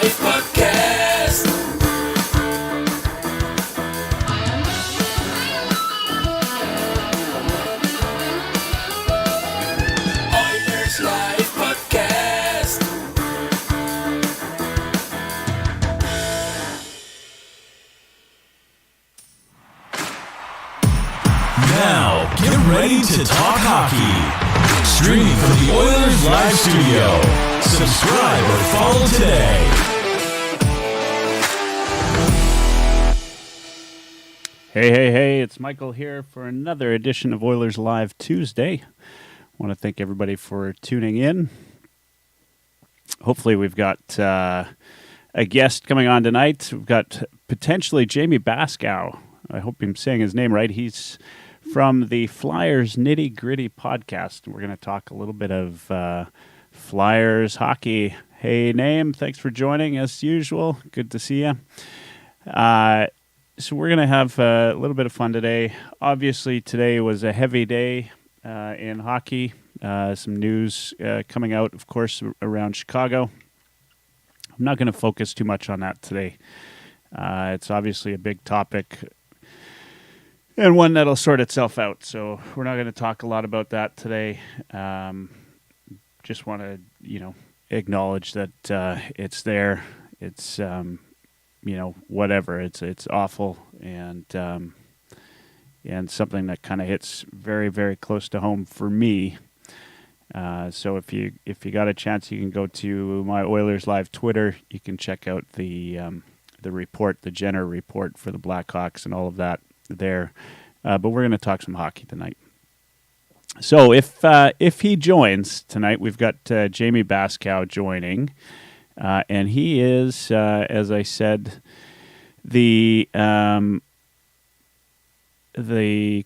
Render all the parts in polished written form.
Live Podcast. Oilers Live Podcast. Now, get ready to talk hockey. Streaming from the Oilers Live Studio. Subscribe or follow today. Hey, it's Michael here for another edition of Oilers Live Tuesday. I want to thank everybody for tuning in. Hopefully we've got a guest coming on tonight. We've got potentially Jamey Baskow. I hope I'm saying his name right. He's from the Flyers Nitty Gritty Podcast. We're going to talk a little bit of Flyers hockey. Hey, Name, thanks for joining as usual. Good to see you. So we're going to have a little bit of fun today. Obviously, today was a heavy day in hockey. Some news coming out, of course, around Chicago. I'm not going to focus too much on that today. It's obviously a big topic and one that'll sort itself out. So we're not going to talk a lot about that today. Just want to, acknowledge that it's there. It's, whatever. It's awful and something that kind of hits very, very close to home for me. So if you got a chance, you can go to my Oilers Live Twitter. You can check out the report, the Jenner report for the Blackhawks and all of that there. But we're going to talk some hockey tonight. So if he joins tonight, we've got Jamey Baskow joining, and he is, as I said, the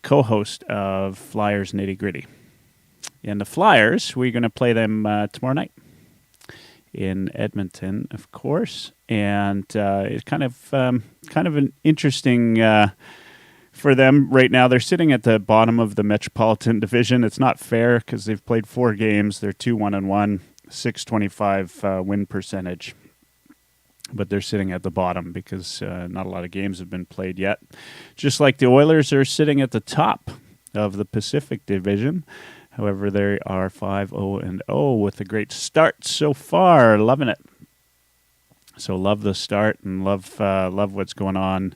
co-host of Flyers Nitty Gritty. And the Flyers, we're going to play them tomorrow night in Edmonton, of course, and it's kind of an interesting. For them right now, they're sitting at the bottom of the Metropolitan Division. It's not fair because they've played 4 games. They're 2-1-1, .625 win percentage. But they're sitting at the bottom because not a lot of games have been played yet. Just like the Oilers are sitting at the top of the Pacific Division. However, they are 5-0-0 with a great start so far. Loving it. So love the start and love what's going on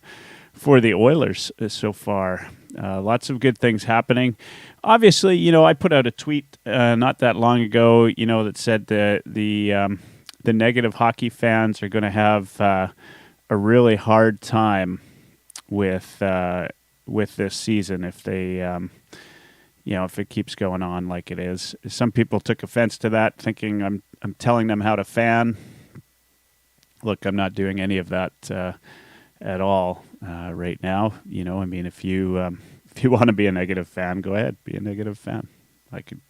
for the Oilers so far. Lots of good things happening. Obviously, I put out a tweet not that long ago, that said the negative hockey fans are going to have a really hard time with this season if they, if it keeps going on like it is. Some people took offense to that, thinking I'm telling them how to fan. Look, I'm not doing any of that at all right now. If you want to be a negative fan, go ahead, be a negative fan. I could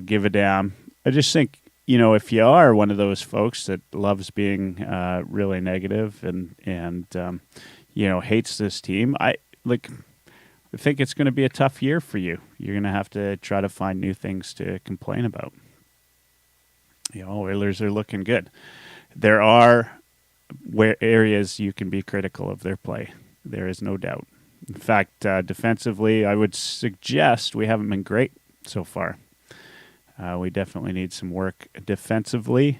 give a damn. I just think, if you are one of those folks that loves being really negative and hates this team, I think it's going to be a tough year for you. You're going to have to try to find new things to complain about. Oilers are looking good. There are areas you can be critical of their play. There is no doubt. In fact, defensively, I would suggest we haven't been great so far. We definitely need some work defensively.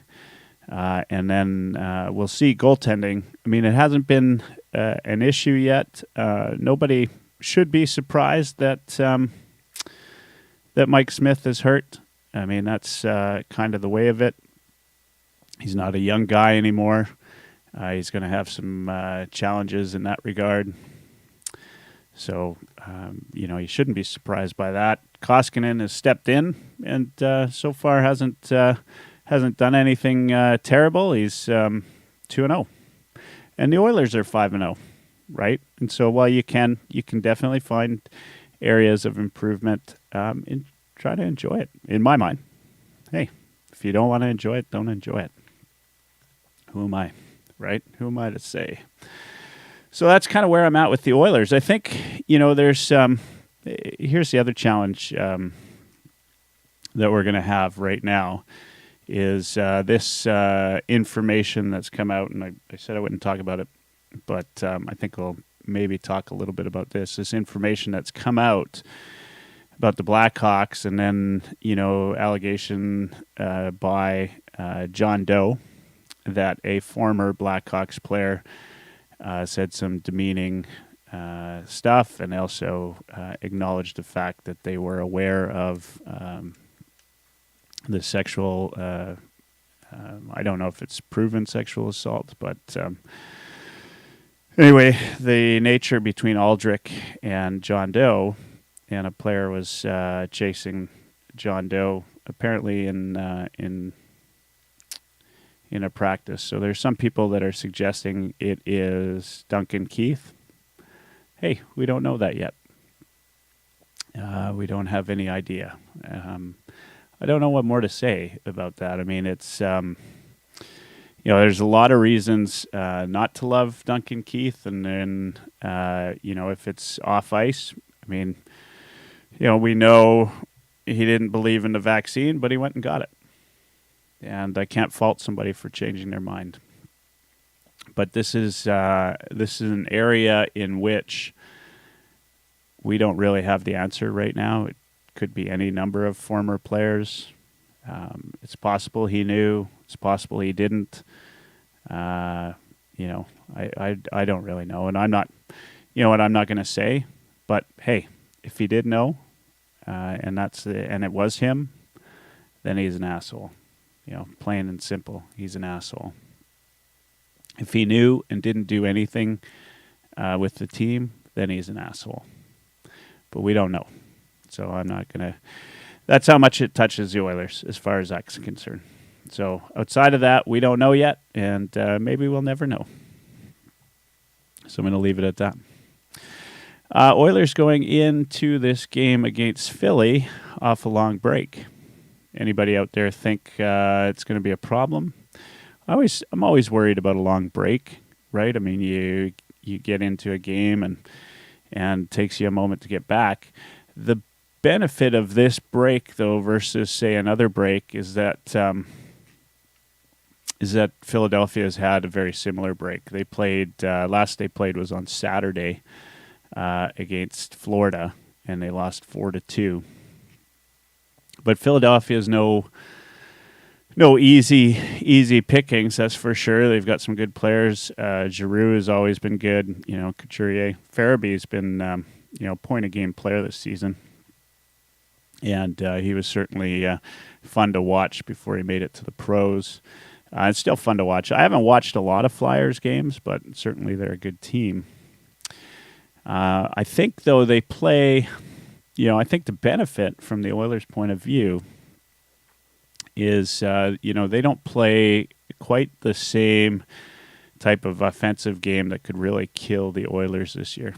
And then we'll see goaltending. I mean, it hasn't been an issue yet. Nobody should be surprised that Mike Smith is hurt. I mean, that's kind of the way of it. He's not a young guy anymore. He's going to have some challenges in that regard. So, you shouldn't be surprised by that. Koskinen has stepped in and so far hasn't done anything terrible. He's 2-0. And the Oilers are 5-0, right? And so while you can definitely find areas of improvement and try to enjoy it, in my mind. Hey, if you don't want to enjoy it, don't enjoy it. Who am I? Right? Who am I to say? So that's kind of where I'm at with the Oilers. I think, there's here's the other challenge that we're going to have right now is this information that's come out, and I said I wouldn't talk about it, but I think I'll maybe talk a little bit about this information that's come out about the Blackhawks, and then, allegation by John Doe that a former Blackhawks player said some demeaning stuff, and also acknowledged the fact that they were aware of the sexual, I don't know if it's proven sexual assault, but anyway, the nature between Aldrich and John Doe, and a player was chasing John Doe apparently in a practice. So there's some people that are suggesting it is Duncan Keith. Hey, we don't know that yet. We don't have any idea. I don't know what more to say about that. I mean, it's, there's a lot of reasons not to love Duncan Keith. And then, if it's off ice, I mean, we know he didn't believe in the vaccine, but he went and got it. And I can't fault somebody for changing their mind. But this is an area in which we don't really have the answer right now. It could be any number of former players. It's possible he knew. It's possible he didn't. I don't really know, and I'm not. I'm not going to say. But hey, if he did know, and it was him, then he's an asshole. Plain and simple, he's an asshole. If he knew and didn't do anything with the team, then he's an asshole. But we don't know. So I'm not going to... That's how much it touches the Oilers as far as that's concerned. So outside of that, we don't know yet, and maybe we'll never know. So I'm going to leave it at that. Oilers going into this game against Philly off a long break. Anybody out there think it's going to be a problem? I'm always worried about a long break, right? I mean, you get into a game and it takes you a moment to get back. The benefit of this break, though, versus say another break, is that Philadelphia has had a very similar break. They played last they played was on Saturday against Florida, and they lost 4-2. But Philadelphia is no easy pickings, that's for sure. They've got some good players. Giroux has always been good. Couturier. Farabee's been point a game player this season, and he was certainly fun to watch before he made it to the pros. It's still fun to watch. I haven't watched a lot of Flyers games, but certainly they're a good team. I think, though, they play... I think the benefit from the Oilers' point of view is, they don't play quite the same type of offensive game that could really kill the Oilers this year.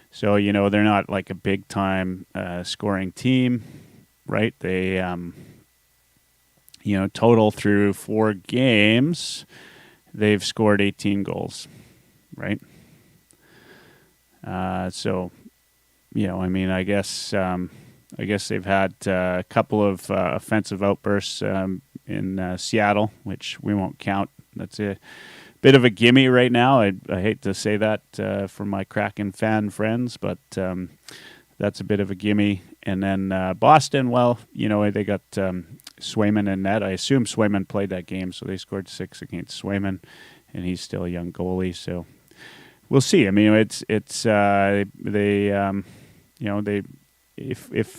So, they're not like a big-time scoring team, right? They, total through 4 games, they've scored 18 goals, right? I guess they've had a couple of offensive outbursts in Seattle, which we won't count. That's a bit of a gimme right now. I hate to say that for my Kraken fan friends, but that's a bit of a gimme. And then Boston, they got Swayman in net. I assume Swayman played that game, so they scored 6 against Swayman, and he's still a young goalie, so we'll see. I mean, it's if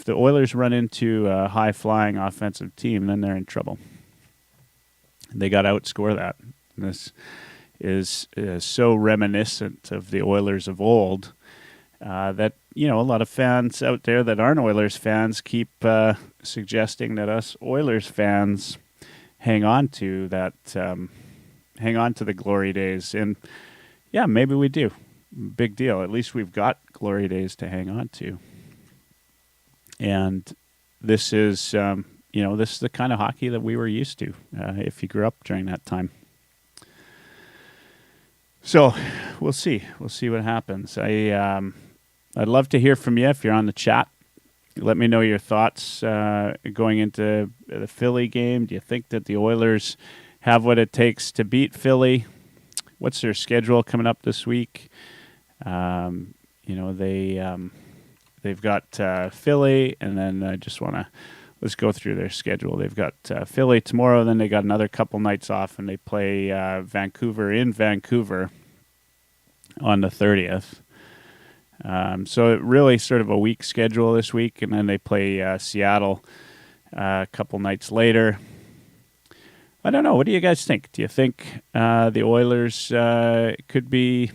the Oilers run into a high-flying offensive team, then they're in trouble. They got to outscore that. And this is so reminiscent of the Oilers of old that, a lot of fans out there that aren't Oilers fans keep suggesting that us Oilers fans hang on to the glory days. And, yeah, maybe we do. Big deal. At least we've got glory days to hang on to. And this is, this is the kind of hockey that we were used to if you grew up during that time. So we'll see. We'll see what happens. I'd love to hear from you if you're on the chat. Let me know your thoughts going into the Philly game. Do you think that the Oilers have what it takes to beat Philly? What's their schedule coming up this week? They've got Philly, and then I just want to let's go through their schedule. They've got Philly tomorrow, then they got another couple nights off, and they play Vancouver in Vancouver on the 30th. So it really sort of a weak schedule this week, and then they play Seattle a couple nights later. I don't know. What do you guys think? Do you think the Oilers could be,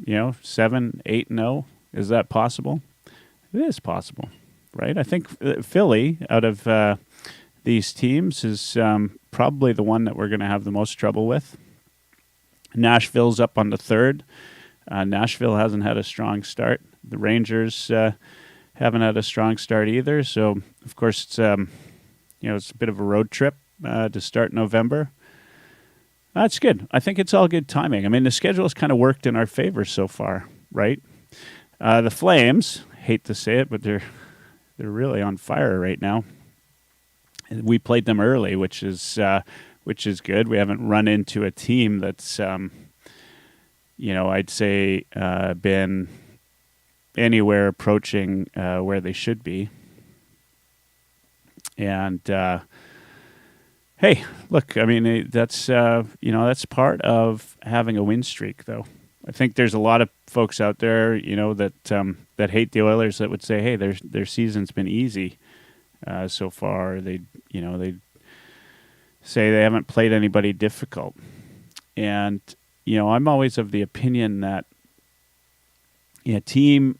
7-8-0? Is that possible? It is possible, right? I think Philly, out of these teams, is probably the one that we're going to have the most trouble with. Nashville's up on the 3rd. Nashville hasn't had a strong start. The Rangers haven't had a strong start either. So, of course, it's it's a bit of a road trip to start November. That's good. I think it's all good timing. I mean, the schedule's kind of worked in our favor so far, right? The Flames, hate to say it, but they're really on fire right now. We played them early, which is good. We haven't run into a team that's I'd say been anywhere approaching where they should be. And hey, look, I mean that's that's part of having a win streak, though. I think there's a lot of folks out there, that hate the Oilers that would say, hey, their season's been easy so far. They say they haven't played anybody difficult, and I'm always of the opinion that a team,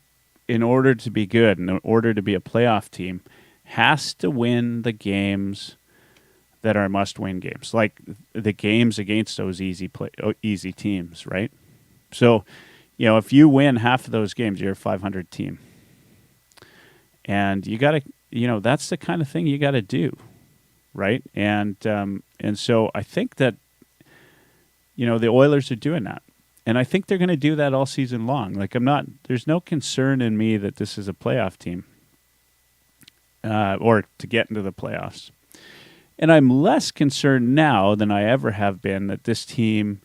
in order to be good, in order to be a playoff team, has to win the games that are must-win games, like the games against those easy teams, right? So, if you win half of those games, you're a 500 team. And you got to, that's the kind of thing you got to do, right? And so I think that, the Oilers are doing that. And I think they're going to do that all season long. Like, there's no concern in me that this is a playoff team or to get into the playoffs. And I'm less concerned now than I ever have been that this team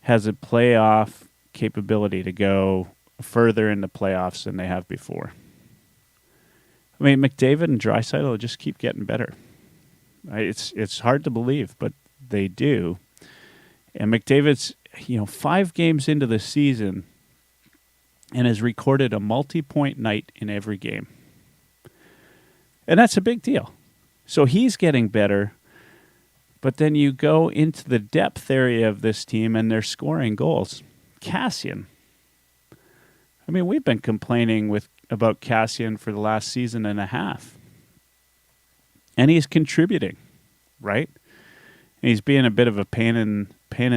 has a playoff capability to go further in the playoffs than they have before. I mean, McDavid and Draisaitl just keep getting better. It's hard to believe, but they do. And McDavid's, 5 games into the season and has recorded a multi-point night in every game. And that's a big deal. So he's getting better, but then you go into the depth area of this team and they're scoring goals. Cassian. I mean, we've been complaining about Cassian for the last season and a half. And he's contributing, right? And he's being a bit of a pain in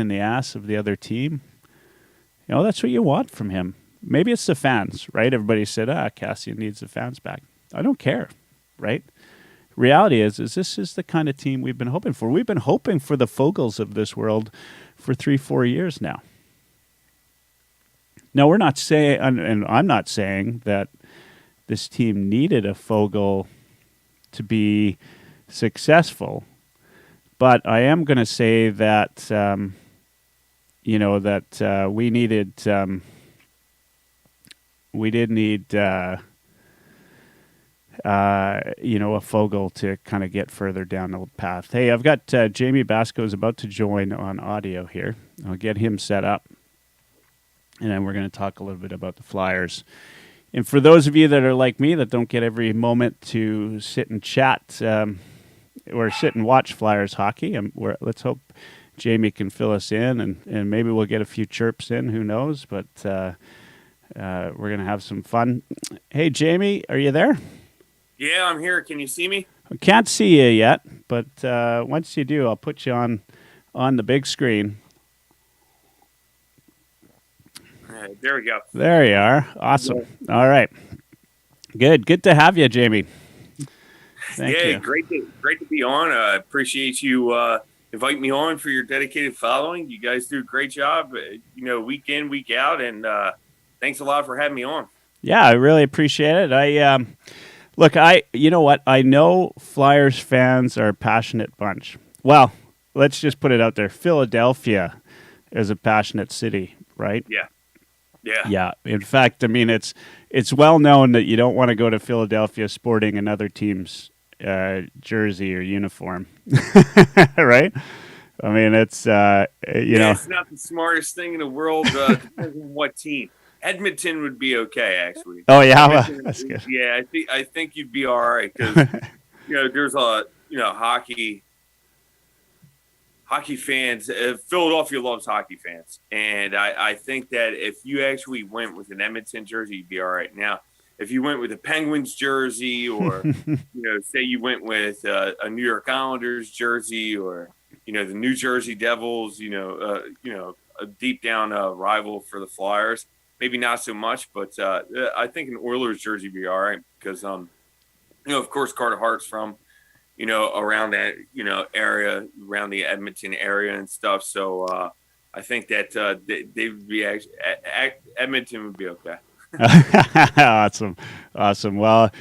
the ass of the other team. That's what you want from him. Maybe it's the fans, right? Everybody said, Cassian needs the fans back. I don't care, right? Reality is this is the kind of team we've been hoping for. We've been hoping for the Fogels of this world for 3-4 years now. Now, we're not saying, and I'm not saying that this team needed a Fogel to be successful, but I am going to say that, we did need, a Fogel to kind of get further down the path. Hey, I've got Jamey Baskow is about to join on audio here. I'll get him set up. And then we're going to talk a little bit about the Flyers. And for those of you that are like me that don't get every moment to sit and chat or sit and watch Flyers hockey, let's hope Jamey can fill us in and maybe we'll get a few chirps in. Who knows? But we're going to have some fun. Hey, Jamey, are you there? Yeah, I'm here. Can you see me? I can't see you yet, but once you do, I'll put you on the big screen. There we go. There you are. Awesome. Yeah. All right. Good to have you, Jamey. Thank you. Great to be on. I appreciate you inviting me on for your dedicated following. You guys do a greek job, week in, week out, and thanks a lot for having me on. Yeah, I really appreciate it. Look, you know what? I know Flyers fans are a passionate bunch. Well, let's just put it out there. Philadelphia is a passionate city, right? Yeah. Yeah. Yeah. In fact, I mean, it's well known that you don't want to go to Philadelphia sporting another team's jersey or uniform, right? I mean, it's it's not the smartest thing in the world. Depends on what team. Edmonton would be okay, actually. Oh yeah, well, that's good. Yeah, I think you'd be all right because there's hockey fans. Philadelphia loves hockey fans, and I think that if you actually went with an Edmonton jersey, you'd be all right. Now, if you went with a Penguins jersey, or say you went with a New York Islanders jersey, or the New Jersey Devils, a deep down rival for the Flyers. Maybe not so much, but I think an Oilers jersey would be all right because, of course, Carter Hart's from, around that, area, around the Edmonton area and stuff. So I think that they would be Edmonton would be okay. Awesome. Well,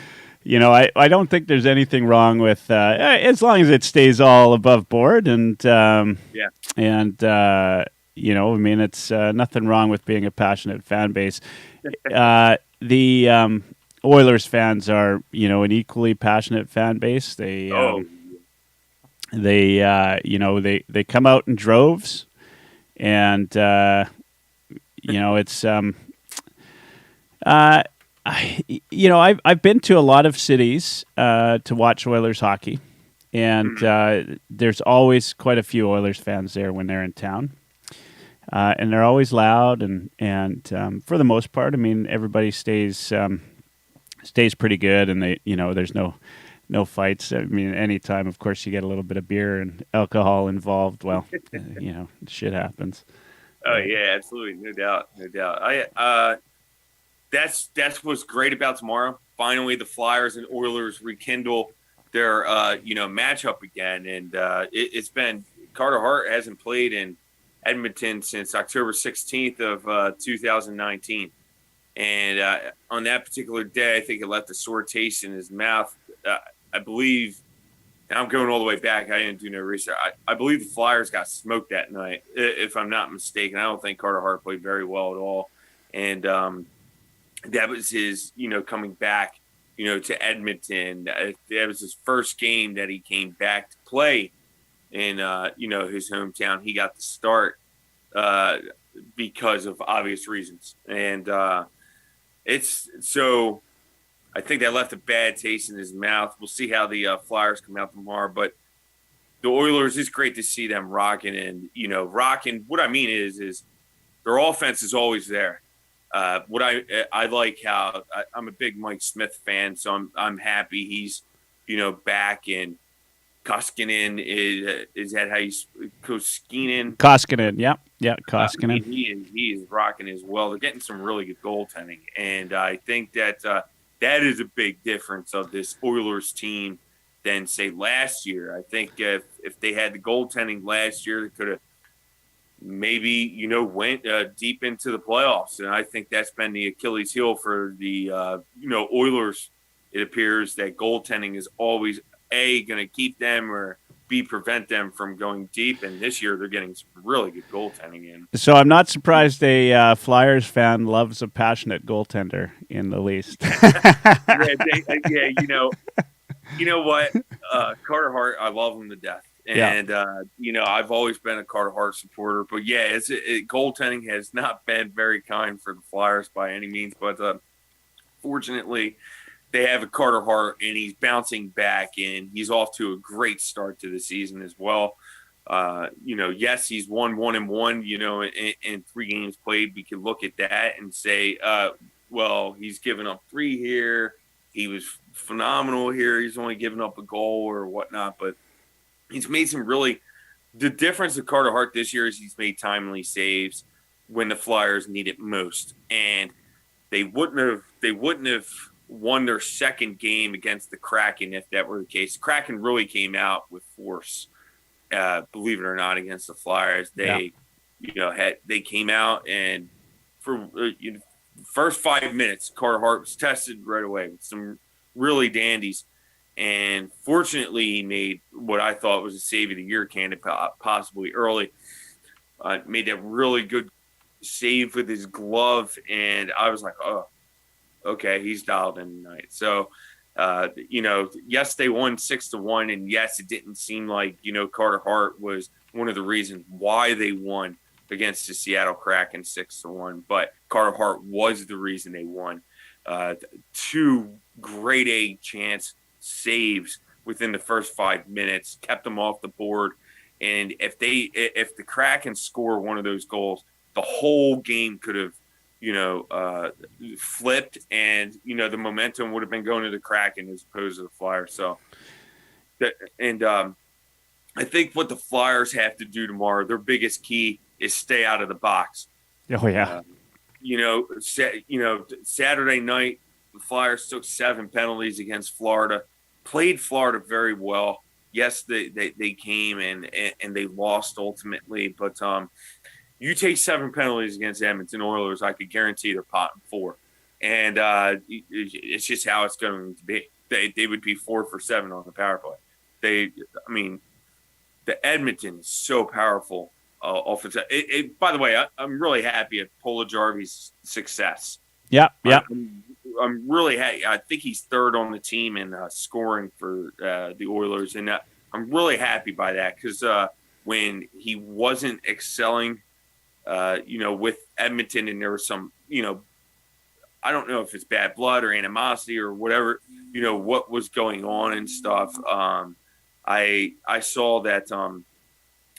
I don't think there's anything wrong with as long as it stays all above board and I mean, it's nothing wrong with being a passionate fan base. The Oilers fans are, an equally passionate fan base. They come out in droves, and it's I've been to a lot of cities to watch Oilers hockey, and there's always quite a few Oilers fans there when they're in town. And they're always loud, and for the most part, I mean, everybody stays pretty good, and there's no fights. I mean, anytime, of course, you get a little bit of beer and alcohol involved. Well, shit happens. Oh yeah, absolutely, no doubt. That's what's great about tomorrow. Finally, the Flyers and Oilers rekindle their matchup again, and it's been Carter Hart hasn't played in Edmonton since October 16th of 2019. And on that particular day, I think it left a sore taste in his mouth. I believe, and I'm going all the way back. I didn't do no research. I believe the Flyers got smoked that night, if I'm not mistaken. I don't think Carter Hart played very well at all. And that was his, coming back, to Edmonton. That was his first game that he came back to play in his hometown. He got the start because of obvious reasons, and I think that left a bad taste in his mouth. We'll see how the Flyers come out tomorrow, but the Oilers, it's great to see them rocking, and rocking. What I mean is their offense is always there. What I like how I'm a big Mike Smith fan, so I'm happy he's back. And Koskinen is that how you Koskinen? Koskinen, yeah, Koskinen. He is rocking as well. They're getting some really good goaltending, and I think that that is a big difference of this Oilers team than say last year. I think if they had the goaltending last year, they could have maybe went deep into the playoffs, and I think that's been the Achilles heel for the Oilers. It appears that goaltending is always going to keep them or B, prevent them from going deep, and this year they're getting some really good goaltending in. So I'm not surprised a Flyers fan loves a passionate goaltender in the least. You know what, Carter Hart, I love him to death. And, I've always been a Carter Hart supporter. But, goaltending has not been very kind for the Flyers by any means. But fortunately, they have a Carter Hart, and he's bouncing back, and he's off to a great start to the season as well. Yes, he's won 1-1, in 3 games played. We could look at that and say, he's given up 3 here. He was phenomenal here. He's only given up a goal or whatnot, but he's made some really – the difference of Carter Hart this year is he's made timely saves when the Flyers need it most. And they wouldn't have won their second game against the Kraken if that were the case. The Kraken really came out with force, believe it or not, against the Flyers. They came out, and for first 5 minutes, Carter Hart was tested right away with some really dandies. And fortunately, he made what I thought was a save of the year candidate, possibly early. Made that really good save with his glove, and I was like, oh, okay, he's dialed in tonight. So, yes, they won 6-1, and yes, it didn't seem like Carter Hart was one of the reasons why they won against the Seattle Kraken 6-1, but Carter Hart was the reason they won. Two grade A chance saves within the first 5 minutes kept them off the board, and if the Kraken score one of those goals, the whole game could have flipped, and the momentum would have been going to the Kraken as opposed to the Flyers. So I think what the Flyers have to do tomorrow, their biggest key is stay out of the box. Oh yeah. Saturday night, the Flyers took 7 penalties against Florida, played Florida very well. Yes, they came and they lost ultimately, but you take 7 penalties against Edmonton Oilers, I could guarantee they're potting 4. And it's just how it's going to be. They would be 4 for 7 on the power play. The Edmonton is so powerful offensive. By the way, I'm really happy at Puljujärvi's success. Yeah. I'm really happy. I think he's 3rd on the team in scoring for the Oilers, and I'm really happy by that because when he wasn't excelling, with Edmonton, and there was some, I don't know if it's bad blood or animosity or whatever, what was going on and stuff. I saw that,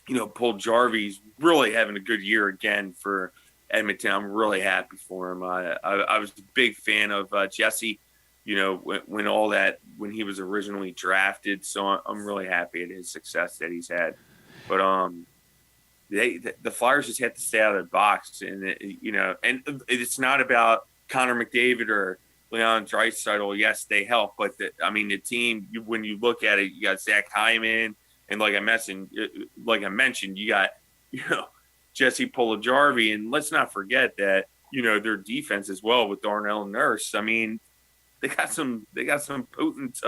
Puljujärvi's really having a good year again for Edmonton. I'm really happy for him. I was a big fan of Jesse, when he was originally drafted. So I'm really happy at his success that he's had. But the Flyers just have to stay out of the box, and and it's not about Connor McDavid or Leon Draisaitl. Yes, they help, but the team. When you look at it, you got Zach Hyman, and like I mentioned, you got Jesse Puljujärvi, and let's not forget that their defense as well with Darnell Nurse. They got some potent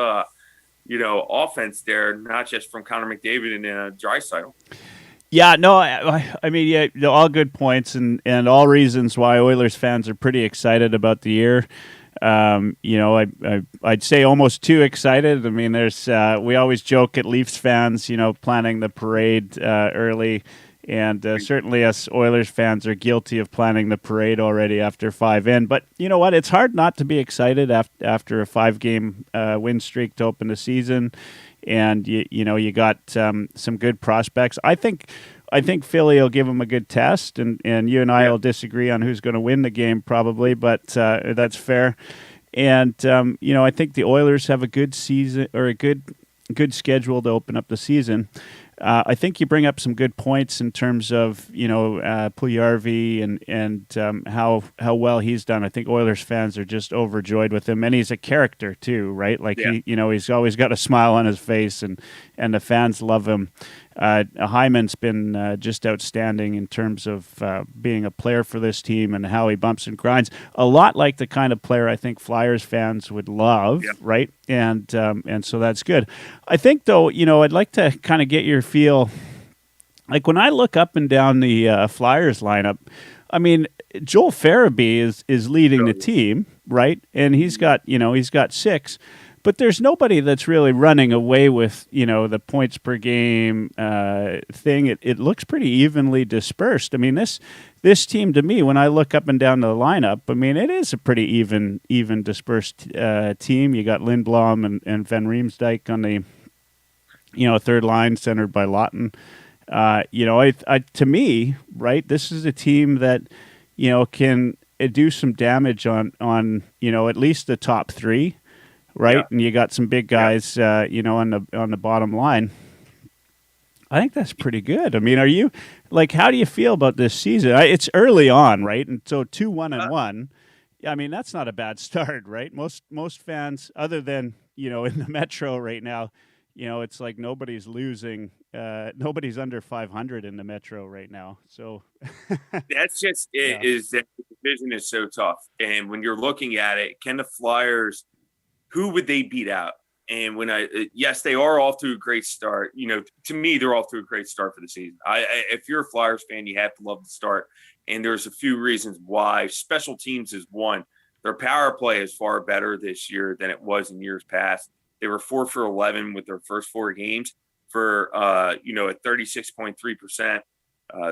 offense there, not just from Connor McDavid and Draisaitl. Yeah, no, I mean, all good points and all reasons why Oilers fans are pretty excited about the year. I'd say almost too excited. I mean, there's we always joke at Leafs fans, planning the parade early, and certainly us Oilers fans are guilty of planning the parade already after 5 in. But you know what? It's hard not to be excited after a 5-game win streak to open the season. And you got some good prospects. I think Philly will give them a good test, and you and I will disagree on who's going to win the game probably, but that's fair. And I think the Oilers have a good season or a good schedule to open up the season. I think you bring up some good points in terms of Puljujärvi and how well he's done. I think Oilers fans are just overjoyed with him, and he's a character too, right? Like he's always got a smile on his face, and the fans love him. Hyman's been just outstanding in terms of being a player for this team and how he bumps and grinds. A lot like the kind of player I think Flyers fans would love, right? And so that's good. I think, though, I'd like to kind of get your feel. Like when I look up and down the Flyers lineup, I mean, Joel Farabee is leading the team, right? And he's got 6. But there's nobody that's really running away with, the points per game thing. It looks pretty evenly dispersed. I mean, this team, to me, when I look up and down the lineup, I mean, it is a pretty even dispersed team. You got Lindblom and Van Riemsdyk on the, third line, centered by Lawton. To me, right, this is a team that, can do some damage on at least the top 3. Right, and you got some big guys, on the bottom line. I think that's pretty good. I mean, are you how do you feel about this season? It's early on, right? And so 2-1-1. I mean, that's not a bad start, right? Most fans, other than in the Metro right now, it's like nobody's losing. Nobody's under 500 in the Metro right now. So that's just it. Is that the division is so tough, and when you're looking at it, can the Flyers who would they beat out? And yes, they are off to a great start. To me, they're off to a great start for the season. If you're a Flyers fan, you have to love the start. And there's a few reasons why. Special teams is one. Their power play is far better this year than it was in years past. They were 4 for 11 with their first 4 games for, at 36.3%.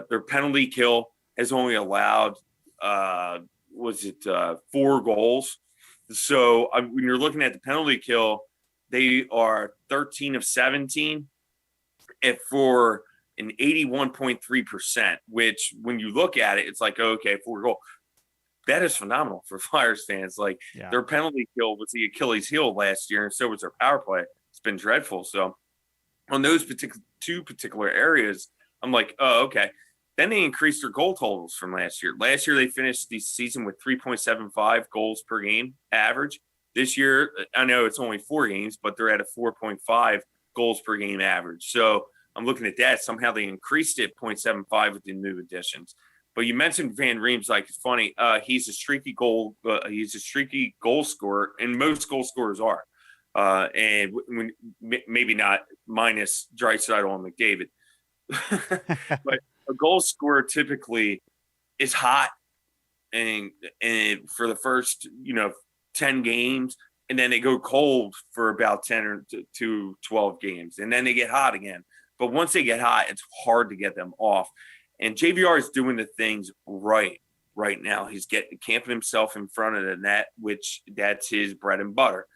Their penalty kill has only allowed, 4 goals. So when you're looking at the penalty kill, they are 13 of 17 for an 81.3%, which when you look at it, it's like, okay, 4 goals. That is phenomenal for Flyers fans. Their penalty kill was the Achilles heel last year, and so was their power play. It's been dreadful. So on those two particular areas, I'm like, oh, okay. Then they increased their goal totals from last year. Last year, they finished the season with 3.75 goals per game average. This year, I know it's only 4 games, but they're at a 4.5 goals per game average. So I'm looking at that. Somehow they increased it 0.75 with the new additions. But you mentioned Van Riem's, it's funny. He's a streaky goal scorer, and most goal scorers are. And when maybe not minus Draisaitl and McDavid, but a goal scorer typically is hot and for the first 10 games, and then they go cold for about 10 or to 12 games, and then they get hot again. But once they get hot, it's hard to get them off. And JVR is doing the things right now. He's camping himself in front of the net, which that's his bread and butter.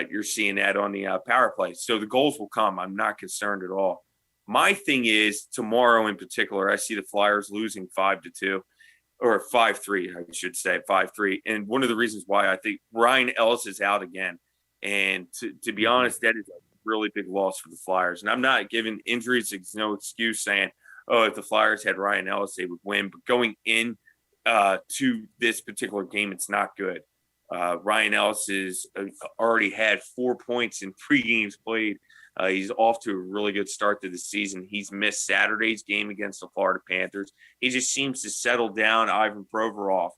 You're seeing that on the power play. So the goals will come. I'm not concerned at all. My thing is tomorrow in particular, I see the Flyers losing 5-2 or 5-3, I should say 5-3. And one of the reasons why I think Ryan Ellis is out again. And to be honest, that is a really big loss for the Flyers. And I'm not giving injuries no excuse saying, oh, if the Flyers had Ryan Ellis, they would win. But going in to this particular game, it's not good. Ryan Ellis has already had 4 points in 3 games played. He's off to a really good start to the season. He's missed Saturday's game against the Florida Panthers. He just seems to settle down Ivan Provorov.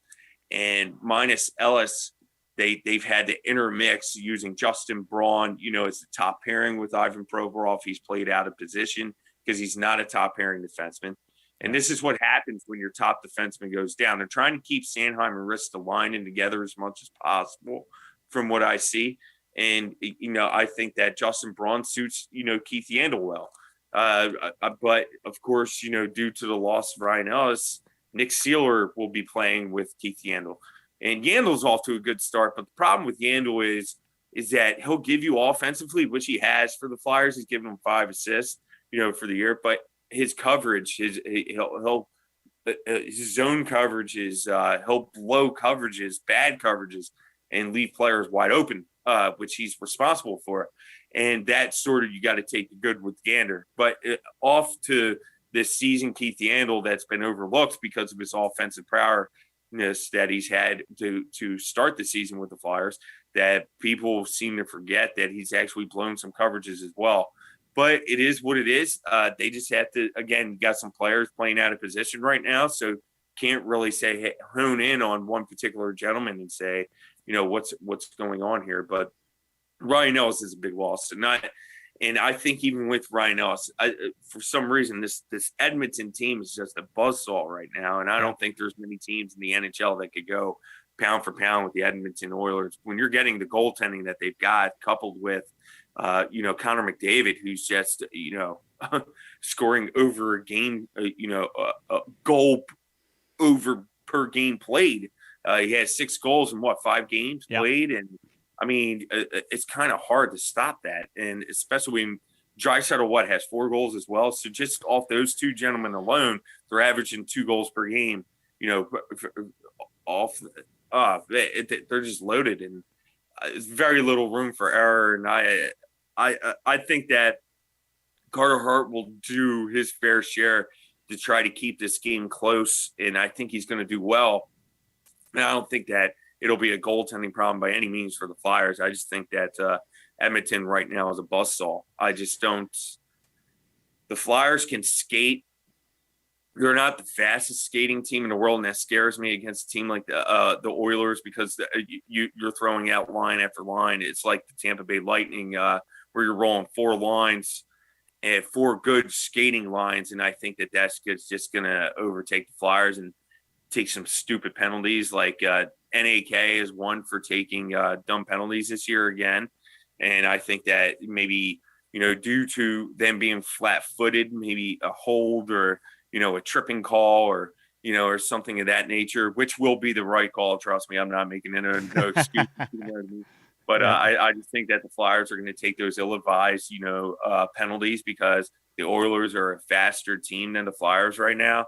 And minus Ellis, they've had to intermix using Justin Braun, as the top pairing with Ivan Provorov. He's played out of position because he's not a top pairing defenseman. And this is what happens when your top defenseman goes down. They're trying to keep Sanheim and Ristolainen together as much as possible from what I see. And, I think that Justin Braun suits, Keith Yandle well. But, of course, due to the loss of Ryan Ellis, Nick Seeler will be playing with Keith Yandle. And Yandle's off to a good start. But the problem with Yandle is that he'll give you offensively, which he has for the Flyers. He's given them 5 assists, for the year. But his coverage, his zone coverage is he'll blow coverages, bad coverages, and leave players wide open, which he's responsible for. And that's sort of, you got to take the good with Gander. But off to this season, Keith Yandle, that's been overlooked because of his offensive prowess that he's had to start the season with the Flyers, that people seem to forget that he's actually blown some coverages as well. But it is what it is. They just have to, again, got some players playing out of position right now. So can't really say, hey, hone in on one particular gentleman and say, what's going on here. But Ryan Ellis is a big loss. And I think even with Ryan Ellis, for some reason, this Edmonton team is just a buzzsaw right now. And I don't think there's many teams in the NHL that could go pound for pound with the Edmonton Oilers. When you're getting the goaltending that they've got coupled with, Connor McDavid, who's just, scoring over a game, a goal over per game played. He has 6 goals in 5 games played. And I mean, it's kind of hard to stop that. And especially when Draisaitl, has 4 goals as well. So just off those 2 gentlemen alone, they're averaging 2 goals per game, they're just loaded, and there's very little room for error. And I think that Carter Hart will do his fair share to try to keep this game close, and I think he's going to do well. And I don't think that it'll be a goaltending problem by any means for the Flyers. I just think that Edmonton right now is a buzzsaw. I just don't – the Flyers can skate they're not the fastest skating team in the world, and that scares me against a team like the Oilers because you're throwing out line after line. It's like the Tampa Bay Lightning where you're rolling 4 lines and 4 good skating lines, and I think that's just going to overtake the Flyers and take some stupid penalties. Like NAK is one for taking dumb penalties this year again, and I think that maybe due to them being flat-footed, maybe a hold or a tripping call or something of that nature, which will be the right call. Trust me, I'm not making it no excuse. But I just think that the Flyers are going to take those ill-advised, penalties because the Oilers are a faster team than the Flyers right now.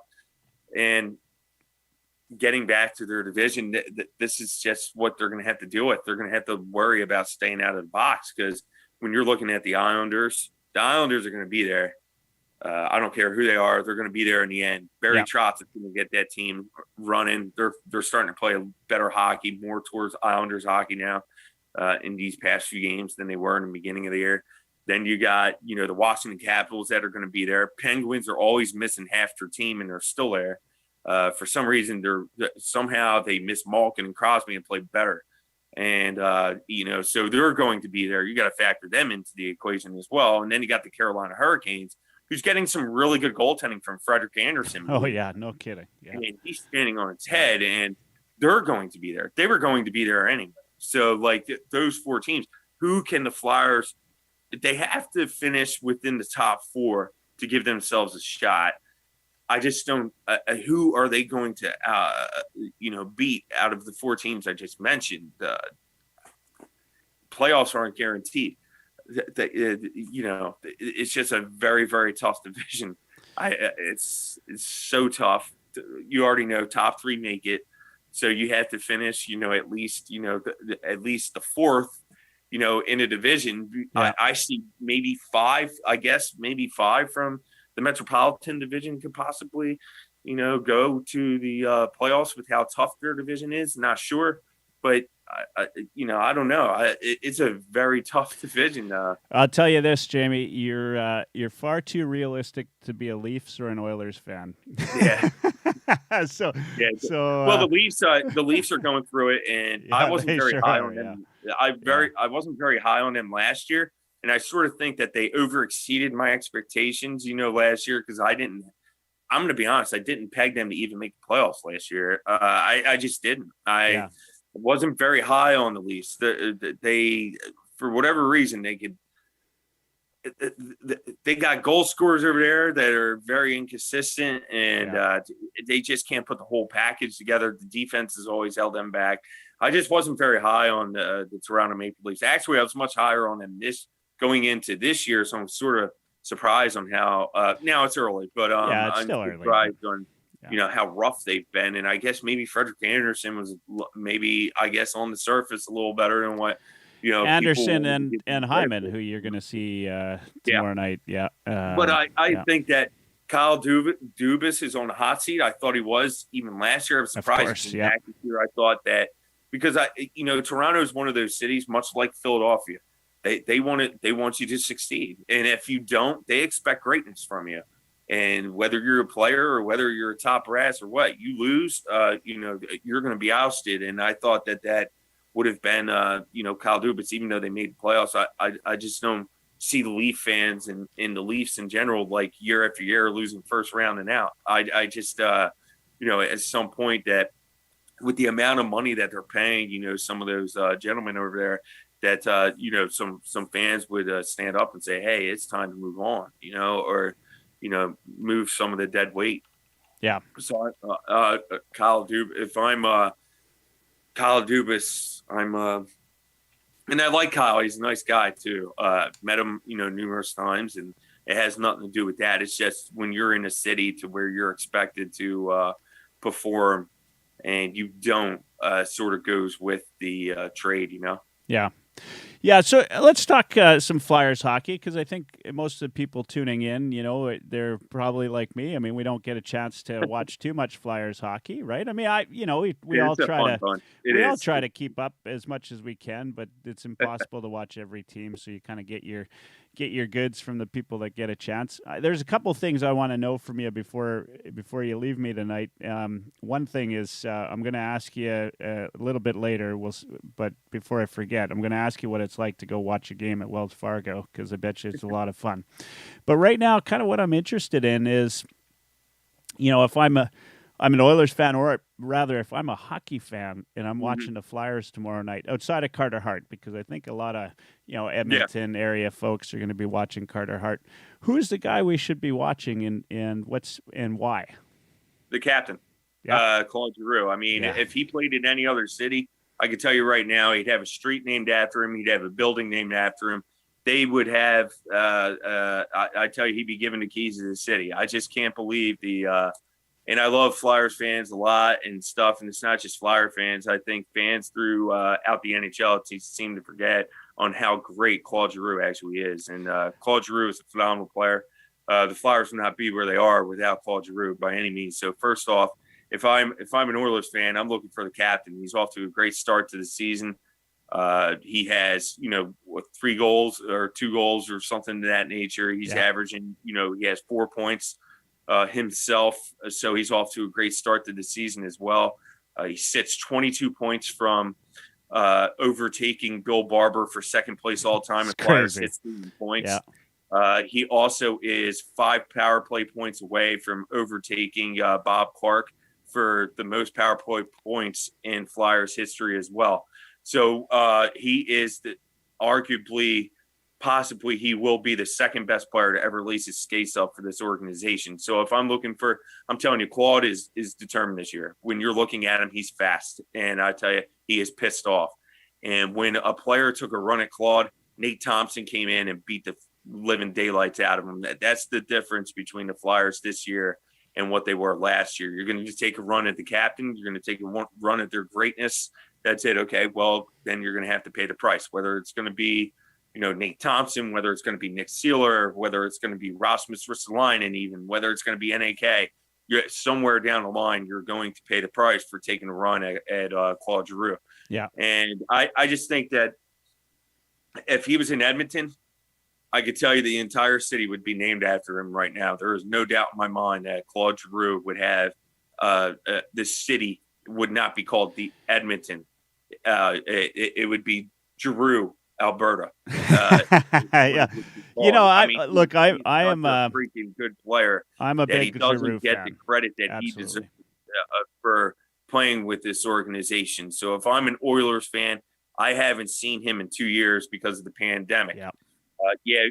And getting back to their division, this is just what they're going to have to deal with. They're going to have to worry about staying out of the box because when you're looking at the Islanders are going to be there. I don't care who they are; they're going to be there in the end. Barry Trotz is going to get that team running. They're starting to play better hockey, more towards Islanders hockey now in these past few games than they were in the beginning of the year. Then you got the Washington Capitals that are going to be there. Penguins are always missing half their team, and they're still there. For some reason, somehow they miss Malkin and Crosby and play better. And, so they're going to be there. You got to factor them into the equation as well. And then you got the Carolina Hurricanes, who's getting some really good goaltending from Frederik Andersen. Oh, yeah, no kidding. Yeah. And he's standing on its head, and they're going to be there. They were going to be there anyway. So, those 4 teams, who can the Flyers – they have to finish within the top 4 to give themselves a shot. I just don't who are they going to, beat out of the 4 teams I just mentioned? Playoffs aren't guaranteed. It's just a very, very tough division. It's so tough. You already know top 3 make it. So you have to finish, at least the 4th, in a division. Yeah. I see maybe 5 from the Metropolitan Division could possibly, go to the playoffs with how tough their division is. Not sure, but I don't know. It's a very tough division. I'll tell you this, Jamey, you're far too realistic to be a Leafs or an Oilers fan. Yeah. So well, the Leafs are going through it, and yeah, I wasn't very high on yeah. them. I wasn't very high on them last year. And I sort of think that they overexceeded my expectations, last year because I'm going to be honest, I didn't peg them to even make the playoffs last year. I just didn't. I wasn't very high on the Leafs. They, for whatever reason, they got goal scorers over there that are very inconsistent, and they just can't put the whole package together. The defense has always held them back. I just wasn't very high on the Toronto Maple Leafs. Actually, I was much higher on them going into this year, so I'm sort of surprised on how now it's early, but it's I'm still early. surprised on how rough they've been, and I guess maybe Frederik Andersen was on the surface a little better than what Anderson and Hyman, who you're going to see tomorrow night. But I think that Kyle Dubas is on the hot seat. I thought he was even last year. I was surprised back this year. I thought that because Toronto is one of those cities, much like Philadelphia. They want you to succeed, and if you don't, they expect greatness from you. And whether you're a player or whether you're a top brass or what, you lose, you're going to be ousted. And I thought that would have been, Kyle Dubas, even though they made the playoffs. I just don't see the Leaf fans and the Leafs in general, like year after year, losing first round and out. I just, at some point that with the amount of money that they're paying, some of those gentlemen over there, that some fans would stand up and say, hey, it's time to move on, or move some of the dead weight. Yeah. So Kyle Dubas, if I'm Kyle Dubas, and I like Kyle, he's a nice guy too. Met him numerous times, and it has nothing to do with that. It's just when you're in a city to where you're expected to perform and you don't, sort of goes with the trade, Yeah. Yeah, so let's talk some Flyers hockey, because I think most of the people tuning in, they're probably like me. I mean, we don't get a chance to watch too much Flyers hockey, right? I mean, we all try to keep up as much as we can, but it's impossible to watch every team. So you kind of get your get your goods from the people that get a chance. There's a couple things I want to know from you before you leave me tonight. One thing is I'm going to ask you a little bit later. But before I forget, I'm going to ask you what it's like to go watch a game at Wells Fargo, because I bet you it's a lot of fun. But right now, kind of what I'm interested in is, if I'm an Oilers fan, or rather, if I'm a hockey fan and I'm watching the Flyers tomorrow night, outside of Carter Hart, because I think a lot of Edmonton area folks are going to be watching Carter Hart. Who's the guy we should be watching, and why? The captain, Claude Giroux. I mean, if he played in any other city, I can tell you right now, he'd have a street named after him. He'd have a building named after him. They would have. I tell you, he'd be given the keys to the city. I just can't believe the. And I love Flyers fans a lot and stuff. And it's not just Flyer fans. I think fans throughout the NHL seem to forget on how great Claude Giroux actually is. And Claude Giroux is a phenomenal player. The Flyers would not be where they are without Claude Giroux by any means. So first off, if I'm an Oilers fan, I'm looking for the captain. He's off to a great start to the season. He has, 3 goals or 2 goals or something of that nature. He's averaging, he has 4 points himself. So he's off to a great start to the season as well. He sits 22 points from overtaking Bill Barber for second place all time at Flyers 16 points. Yeah. He also is 5 power play points away from overtaking Bob Clark for the most power play points in Flyers history as well. So he is arguably, possibly, he will be the second best player to ever lace his skates up for this organization. So if I'm looking for, I'm telling you, Claude is determined this year. When you're looking at him, he's fast. And I tell you, he is pissed off. And when a player took a run at Claude, Nate Thompson came in and beat the living daylights out of him. That's the difference between the Flyers this year and what they were last year. You're going to just take a run at the captain. You're going to take a run at their greatness. That's it. Okay, well, then you're going to have to pay the price, whether it's going to be, Nate Thompson, whether it's going to be Nick Seeler, whether it's going to be Rasmus Ristolainen, even whether it's going to be NAK. You're somewhere down the line, you're going to pay the price for taking a run at Claude Giroux. Yeah. And I just think that if he was in Edmonton, I could tell you the entire city would be named after him right now. There is no doubt in my mind that Claude Giroux would have this city would not be called the Edmonton. It would be Giroux, Alberta. Yeah. I am a freaking good player. I'm a big Giroux fan. He doesn't get the credit that he deserves for playing with this organization. So if I'm an Oilers fan, I haven't seen him in 2 years because of the pandemic. Yeah.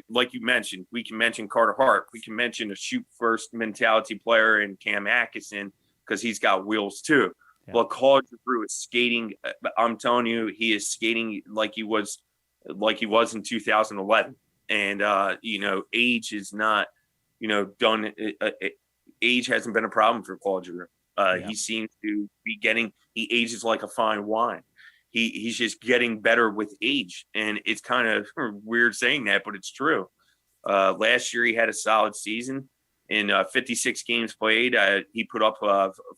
Like you mentioned, we can mention Carter Hart. We can mention a shoot first mentality player in Cam Atkinson because he's got wheels too. Yeah. Well, Claude Giroux is skating. I'm telling you, he is skating like he was in 2011. And, age is not, done. Age hasn't been a problem for Claude Giroux. He seems to be he ages like a fine wine. He's just getting better with age. And it's kind of weird saying that, but it's true. Last year he had a solid season. In 56 games played, he put up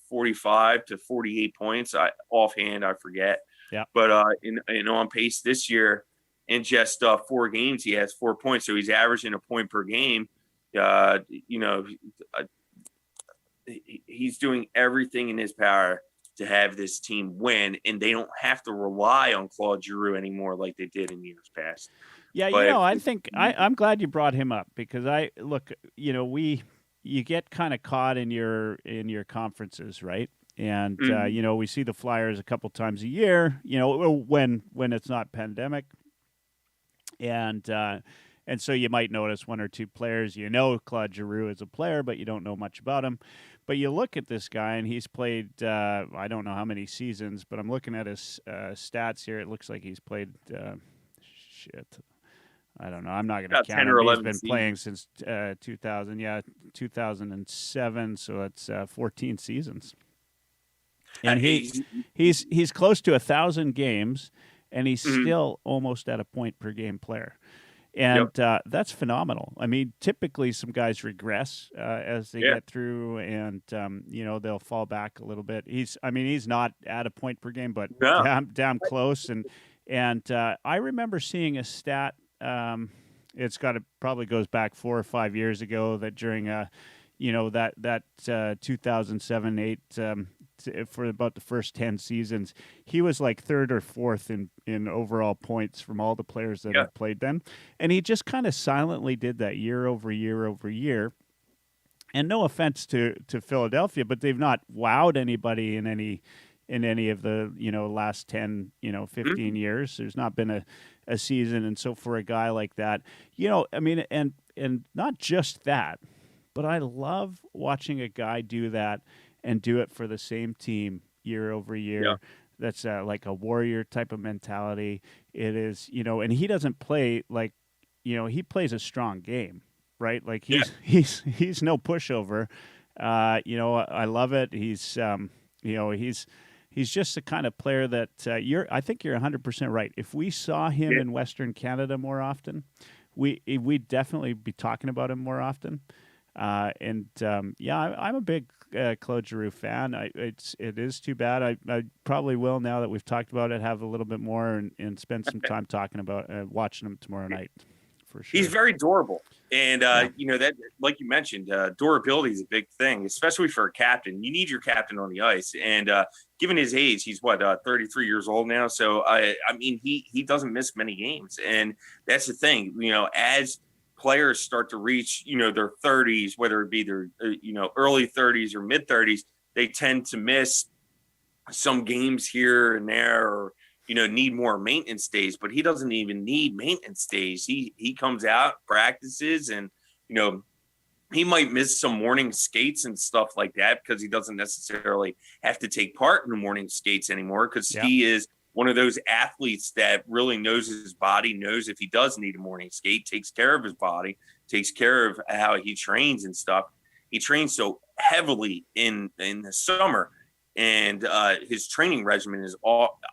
45 to 48 points. Offhand, I forget. Yeah. But on pace this year, in just 4 games, he has 4 points. So he's averaging a point per game. He's doing everything in his power to have this team win, and they don't have to rely on Claude Giroux anymore like they did in years past. Yeah, I think I'm glad you brought him up because you get kind of caught in your conferences, right? And we see the Flyers a couple times a year, when it's not pandemic. And so you might notice 1 or 2 players. Claude Giroux is a player, but you don't know much about him. But you look at this guy, and he's played, I don't know how many seasons, but I'm looking at his stats here. It looks like he's played, I don't know. I'm not going to count him. He's been playing since 2007, so that's 14 seasons. And he's close to 1,000 games, and he's still almost at a point per game player. And that's phenomenal. I mean, typically some guys regress as they get through, and they'll fall back a little bit. He's not at a point per game, but damn close. And I remember seeing a stat. It's probably goes back 4 or 5 years ago that during that 2007-8 for about the first 10 seasons, he was like third or fourth in overall points from all the players that have played then. And he just kind of silently did that year over year over year. And no offense to Philadelphia, but they've not wowed anybody in any of the last 10 15 years. There's not been a season. And so for a guy like that, I mean, and not just that, but I love watching a guy do that and do it for the same team year over year. Yeah. That's like a warrior type of mentality. It is, and he doesn't play like, he plays a strong game, right? Like he's no pushover. I love it. He's just the kind of player that I think you're 100% right. If we saw him in Western Canada more often, we'd definitely be talking about him more often. I'm a big Claude Giroux fan. It is too bad. I probably will, now that we've talked about it, have a little bit more and spend some time talking about watching him tomorrow night. For sure. He's very durable. And, that, like you mentioned, durability is a big thing, especially for a captain. You need your captain on the ice. And given his age, he's 33 years old now. So, he doesn't miss many games. And that's the thing, as players start to reach, their 30s, whether it be their, early 30s or mid 30s, they tend to miss some games here and there, or, need more maintenance days. But he doesn't even need maintenance days. He comes out, practices, and, he might miss some morning skates and stuff like that because he doesn't necessarily have to take part in the morning skates anymore, because he is one of those athletes that really knows his body, knows if he does need a morning skate, takes care of his body, takes care of how he trains and stuff. He trains so heavily in the summer, and his training regimen is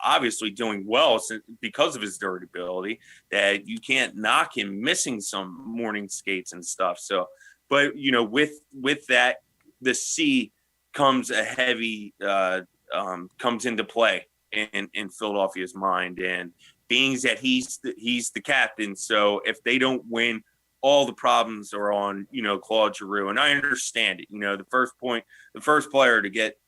obviously doing well because of his durability, that you can't knock him missing some morning skates and stuff. So, but, with that, the C comes a heavy, comes into play in Philadelphia's mind, and being that he's the captain. So if they don't win, all the problems are on, Claude Giroux. And I understand it. The first player to get,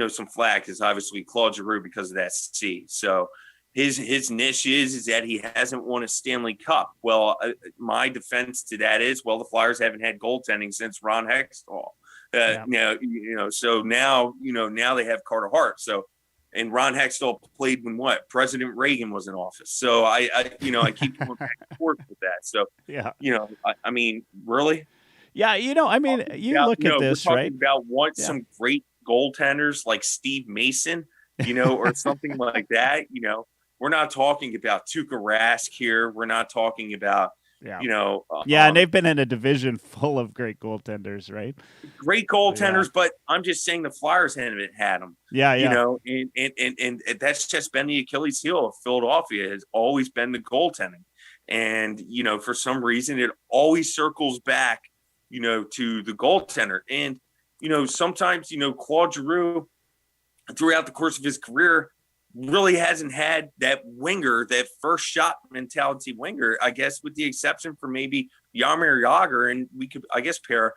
some flack is obviously Claude Giroux because of that C. So his niche is that he hasn't won a Stanley Cup. Well, my defense to that is, the Flyers haven't had goaltending since Ron Hextall. So now they have Carter Hart. So, and Ron Hextall played when President Reagan was in office. So I keep going back and forth with that. So, really? Yeah. You look at this, we're right? About some great goaltenders like Steve Mason, or something like that. We're not talking about Tuukka Rask here. We're not talking about, and they've been in a division full of great goaltenders, right? Great goaltenders, but I'm just saying the Flyers haven't had them. And that's just been the Achilles heel of Philadelphia, has always been the goaltending. And, for some reason, it always circles back, to the goaltender. And, sometimes, Claude Giroux, throughout the course of his career, really hasn't had that winger, that first shot mentality winger, I guess, with the exception for maybe Jaromir Jagr. And we could, I guess, pair,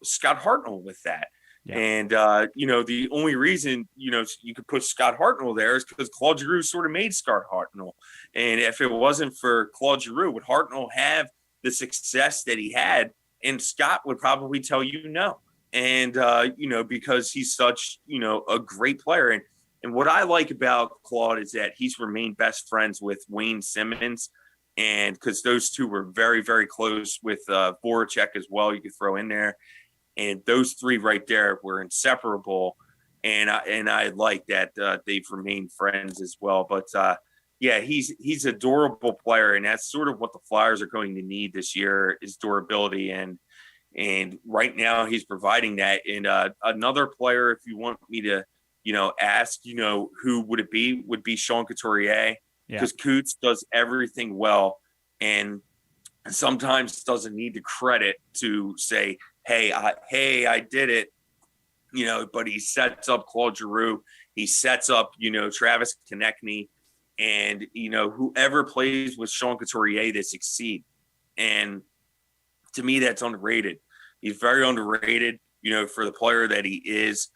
Scott Hartnell with that. Yeah. And, the only reason, you could put Scott Hartnell there is because Claude Giroux sort of made Scott Hartnell. And if it wasn't for Claude Giroux, would Hartnell have the success that he had? And Scott would probably tell you no. And, because he's such, a great player. And what I like about Claude is that he's remained best friends with Wayne Simmons, and because those two were very, very close with Voracek as well, you could throw in there. And those three right there were inseparable. And I like that they've remained friends as well. But, he's a durable player, and that's sort of what the Flyers are going to need this year, is durability. And right now he's providing that. And another player, if you want me to, ask, who would it be, would be Sean Couturier, because Coots does everything well and sometimes doesn't need the credit to say, hey, I did it, but he sets up Claude Giroux. He sets up, Travis Konechny, and, whoever plays with Sean Couturier, they succeed. And to me, that's underrated. He's very underrated, for the player that he is.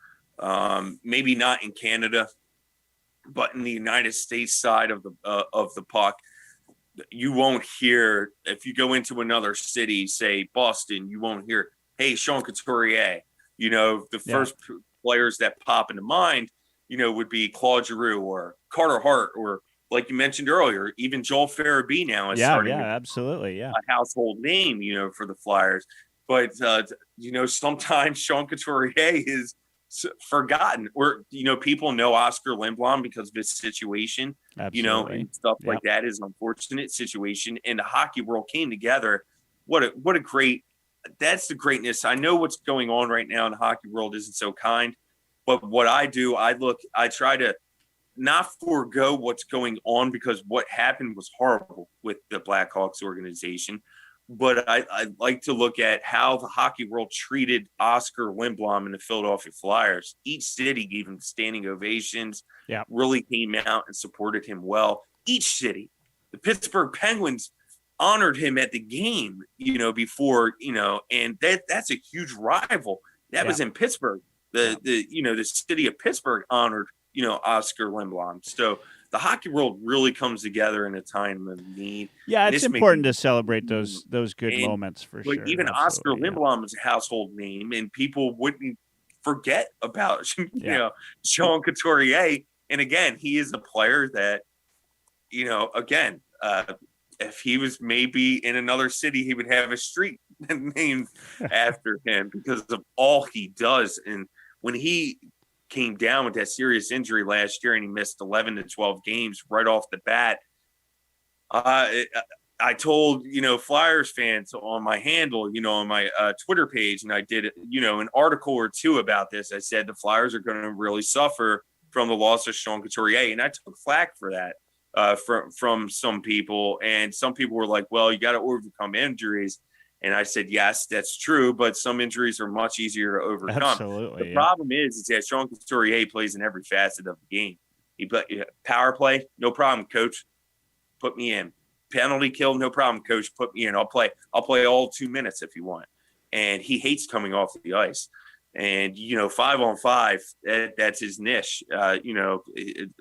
Maybe not in Canada, but in the United States side of the puck, you won't hear, if you go into another city, say Boston, you won't hear, hey, Sean Couturier. The first players that pop into mind, would be Claude Giroux or Carter Hart, or like you mentioned earlier, even Joel Farabee now is starting to absolutely, a household name, for the Flyers. But, sometimes Sean Couturier is forgotten, or, people know Oscar Lindblom because of his situation, absolutely. And stuff like that is an unfortunate situation. And the hockey world came together. What a great, that's the greatness. I know what's going on right now in the hockey world isn't so kind, but what I do, I try to not forego what's going on, because what happened was horrible with the Blackhawks organization. But I like to look at how the hockey world treated Oscar Lindblom and the Philadelphia Flyers. Each city gave him standing ovations, really came out and supported him well. Each city. The Pittsburgh Penguins honored him at the game, before, and that's a huge rival. That was in Pittsburgh. The city of Pittsburgh honored, Oscar Lindblom. So the hockey world really comes together in a time of need. Yeah, it's important to celebrate those good moments for sure. Even Oscar Lindblom is a household name, and people wouldn't forget about Sean Couturier. And again, he is a player that, if he was maybe in another city, he would have a street named after him because of all he does. And when he came down with that serious injury last year and he missed 11 to 12 games right off the bat, I told, Flyers fans on my handle, on my Twitter page, and I did, an article or two about this. I said the Flyers are going to really suffer from the loss of Sean Couturier. And I took flack for that from some people. And some people were like, well, you got to overcome injuries. And I said, yes, that's true, but some injuries are much easier to overcome. Absolutely. The problem is that Sean Couturier plays in every facet of the game. He power play, no problem, coach. Put me in. Penalty kill, no problem, coach. Put me in. I'll play all 2 minutes if you want. And he hates coming off the ice. And 5-on-5, that's his niche.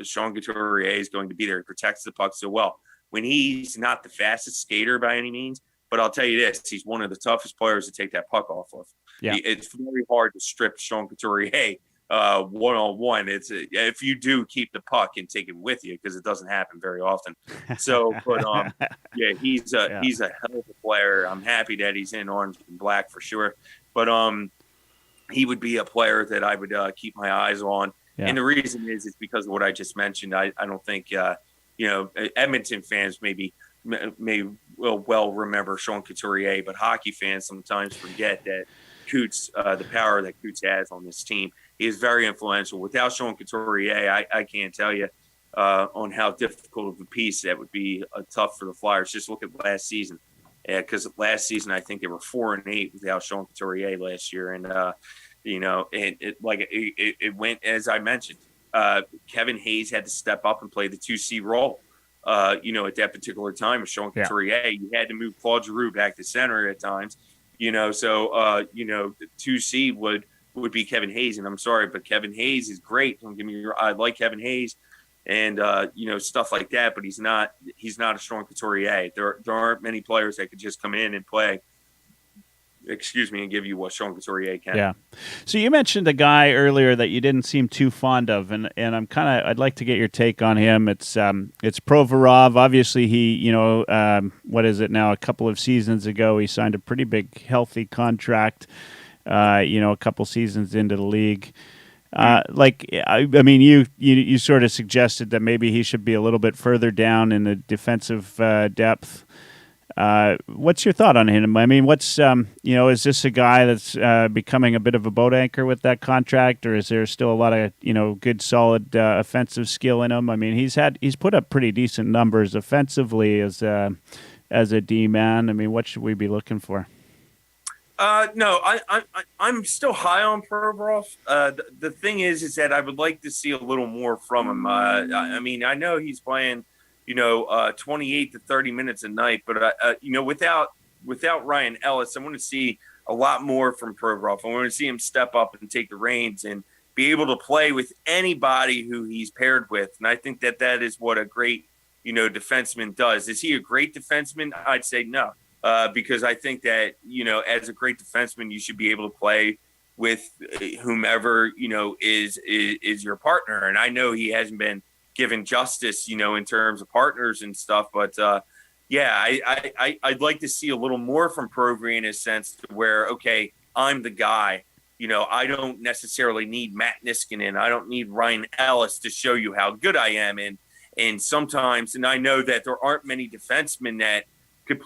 Sean Couturier is going to be there. He protects the puck so well. When he's not the fastest skater by any means, but I'll tell you this, he's one of the toughest players to take that puck off of. Yeah. It's very hard to strip Sean Couturier one-on-one. It's if you do keep the puck and take it with you, because it doesn't happen very often. So, but he's a hell of a player. I'm happy that he's in orange and black for sure. But he would be a player that I would keep my eyes on. Yeah. And the reason is because of what I just mentioned. I don't think Edmonton fans may well remember Sean Couturier, but hockey fans sometimes forget that Coots, the power that Coots has on this team, he is very influential. Without Sean Couturier, I can't tell you on how difficult of a piece that would be tough for the Flyers. Just look at last season, because last season I think they were 4-8 without Sean Couturier last year, and it went as I mentioned. Kevin Hayes had to step up and play the 2C role. At that particular time with Sean Couturier, you had to move Claude Giroux back to center at times, the 2C would be Kevin Hayes. And I'm sorry, but Kevin Hayes is great. Don't give me I like Kevin Hayes and, stuff like that, but he's not a Sean Couturier. There aren't many players that could just come in and play, and give you what Sean Couturier can. Yeah. So you mentioned a guy earlier that you didn't seem too fond of, and I'd like to get your take on him. It's Provorov. Obviously, he, what is it now? A couple of seasons ago, he signed a pretty big, healthy contract. A couple seasons into the league. You sort of suggested that maybe he should be a little bit further down in the defensive depth. What's your thought on him? I mean, is this a guy that's becoming a bit of a boat anchor with that contract, or is there still a lot of, good, solid offensive skill in him? I mean, he's put up pretty decent numbers offensively as a D-man. I mean, what should we be looking for? No, I'm still high on Provorov. The thing is that I would like to see a little more from him. I know he's playing, 28 to 30 minutes a night, but without without Ryan Ellis, I want to see a lot more from Provorov. I want to see him step up and take the reins and be able to play with anybody who he's paired with. And I think that is what a great, defenseman does. Is he a great defenseman? I'd say no, because I think that, as a great defenseman, you should be able to play with whomever, is your partner. And I know he hasn't been given justice, in terms of partners and stuff, but I'd like to see a little more from Provy in a sense to where, okay, I'm the guy. I don't necessarily need Matt Niskanen. I don't need Ryan Ellis to show you how good I am. And sometimes, and I know that there aren't many defensemen that could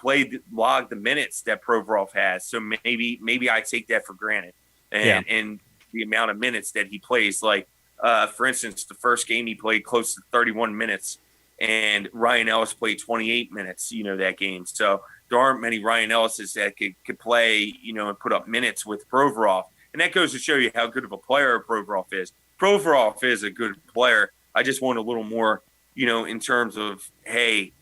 log the minutes that Provorov has. So maybe I take that for granted. And the amount of minutes that he plays, like, for instance, the first game he played close to 31 minutes. And Ryan Ellis played 28 minutes, that game. So there aren't many Ryan Ellises that could play, and put up minutes with Provorov. And that goes to show you how good of a player Provorov is. Provorov is a good player. I just want a little more, in terms of, hey,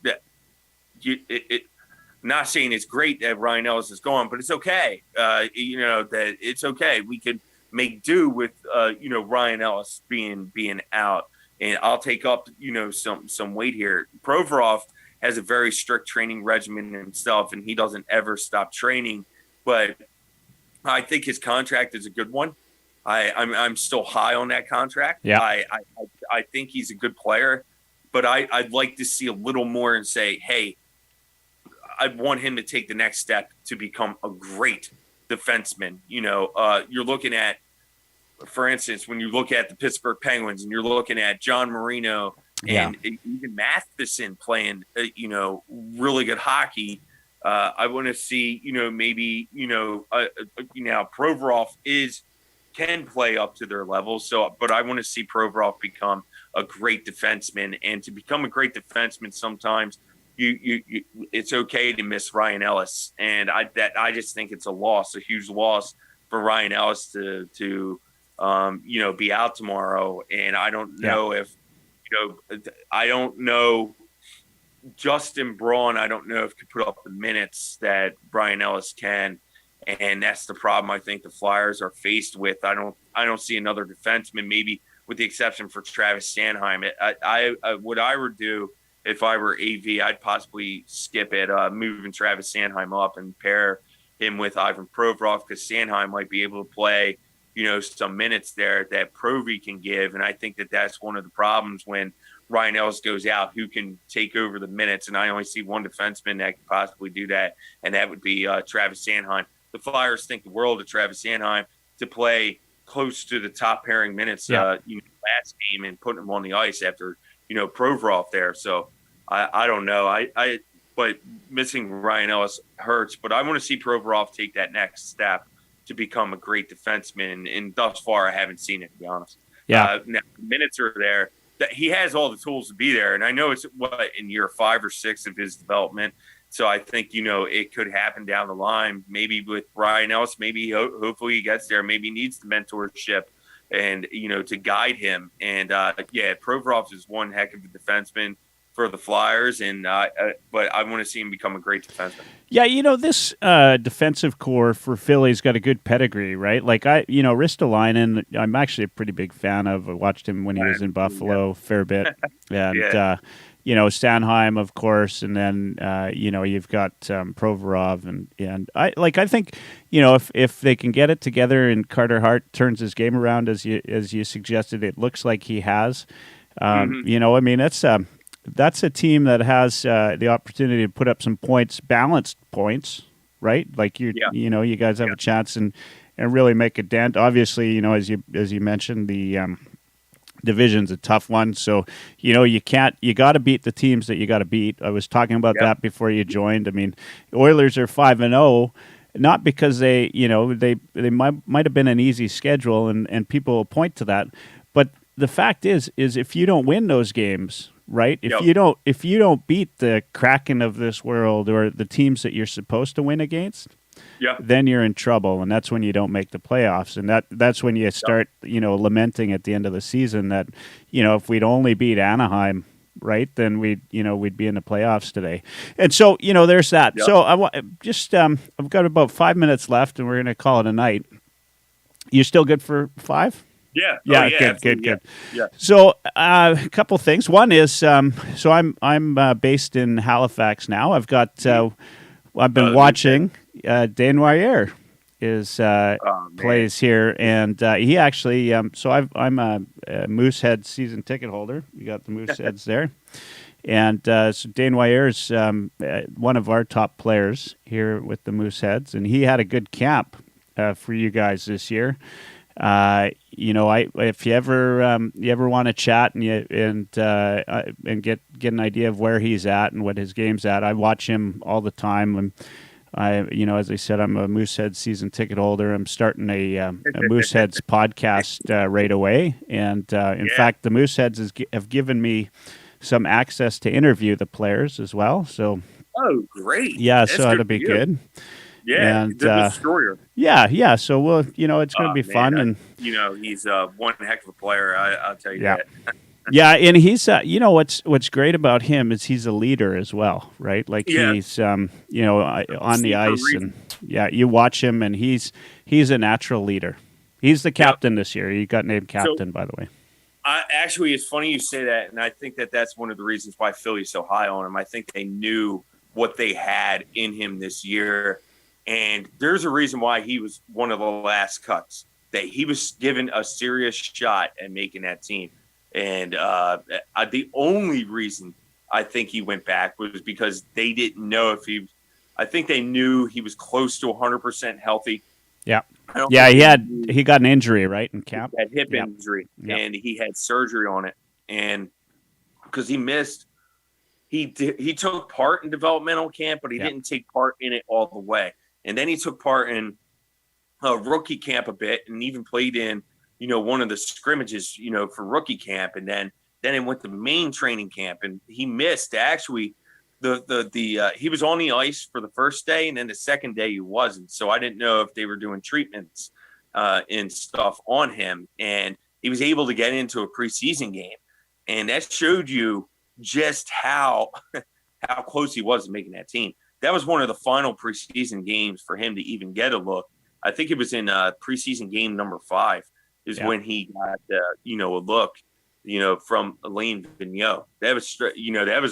not saying it's great that Ryan Ellis is gone, but it's okay. That it's okay. We could make do with, Ryan Ellis being out. And I'll take up, some weight here. Provorov has a very strict training regimen himself, and he doesn't ever stop training. But I think his contract is a good one. I'm still high on that contract. Yeah. I think he's a good player, but I'd like to see a little more and say, hey, I want him to take the next step to become a great defenseman. You're looking at, for instance, when you look at the Pittsburgh Penguins and you're looking at John Marino and even Matheson playing, really good hockey. I want to see, maybe, Provorov can play up to their level. But I want to see Provorov become a great defenseman, and to become a great defenseman, sometimes it's okay to miss Ryan Ellis. And I just think it's a huge loss for Ryan Ellis to be out tomorrow. And I don't know if, I don't know Justin Braun. I don't know if he could put up the minutes that Ryan Ellis can. And that's the problem I think the Flyers are faced with. I don't see another defenseman, maybe with the exception for Travis Sanheim. What I would do if I were AV, I'd possibly skip it, moving Travis Sanheim up and pair him with Ivan Provorov, because Sanheim might be able to play, some minutes there that Provy can give. And I think that's one of the problems when Ryan Ellis goes out, who can take over the minutes. And I only see one defenseman that could possibly do that, and that would be Travis Sanheim. The Flyers think the world of Travis Sanheim to play close to the top pairing minutes last game and putting him on the ice after, Provorov there. So I don't know. But missing Ryan Ellis hurts. But I want to see Provorov take that next step to become a great defenseman. And thus far, I haven't seen it, to be honest. Yeah. Now, minutes are there. That he has all the tools to be there. And I know it's in year 5 or 6 of his development. So I think, it could happen down the line, maybe with Ryan Ellis, maybe hopefully he gets there, maybe needs the mentorship and, to guide him. And Provorov is one heck of a defenseman for the Flyers, and but I want to see him become a great defenseman. Yeah, this defensive core for Philly's got a good pedigree, right? Like Ristolainen, I'm actually a pretty big fan of. I watched him when he was in Buffalo a fair bit, and Sanheim, of course, and then you've got Provorov, and I think if they can get it together and Carter Hart turns his game around as you suggested, it looks like he has. That's a team that has the opportunity to put up some points, balanced points, right? Like you guys have a chance and really make a dent. Obviously, as you mentioned, the division's a tough one, so you got to beat the teams that you got to beat. I was talking about that before you joined. I mean, Oilers are 5-0, not because they might have been an easy schedule, and people will point to that, but the fact is if you don't win those games. Right? If you don't beat the Kraken of this world or the teams that you're supposed to win against, then you're in trouble, and that's when you don't make the playoffs. And that's when you start, lamenting at the end of the season that, if we'd only beat Anaheim, right, then we'd be in the playoffs today. And so, there's that. Yep. So I want just I've got about 5 minutes left, and we're going to call it a night. You still good for 5? Yeah. Yeah, Oh, yeah, good. absolutely. Yeah. So a couple things. One is, so I'm based in Halifax now. I've got I've been watching Dan Wire is plays here, and he actually. So I'm a Moosehead season ticket holder. You got the Mooseheads there, and so Dan Wire is one of our top players here with the Mooseheads, and he had a good camp for you guys this year. If you ever want to chat and get an idea of where he's at and what his game's at, I watch him all the time. And as I said, I'm a Moosehead season ticket holder. I'm starting a Mooseheads podcast right away, and in fact, the Mooseheads have given me some access to interview the players as well. So, oh, great! Yeah, That's so that'll be good. Yeah, and the Destroyer. Yeah. So we'll, it's going to be fun, and he's one heck of a player. I'll tell you that. Yeah, and he's what's great about him is he's a leader as well, right? Like he's on the ice, and you watch him, and he's a natural leader. He's the captain this year. He got named captain, by the way. Actually, it's funny you say that, and I think that's one of the reasons why Philly's so high on him. I think they knew what they had in him this year. And there's a reason why he was one of the last cuts, that he was given a serious shot at making that team. And the only reason I think he went back was because they didn't know I think they knew he was close to 100% healthy. Yeah. He got an injury, right, in camp? He had hip injury, and he had surgery on it. And because he missed, he took part in developmental camp, but he didn't take part in it all the way. And then he took part in rookie camp a bit, and even played in, one of the scrimmages, for rookie camp. And then it went to main training camp, and he missed actually he was on the ice for the first day, and then the second day he wasn't. So I didn't know if they were doing treatments and stuff on him. And he was able to get into a preseason game, and that showed you just how close he was to making that team. That was one of the final preseason games for him to even get a look. I think it was in preseason game number 5 is when he got a look, from Alain Vigneault. That was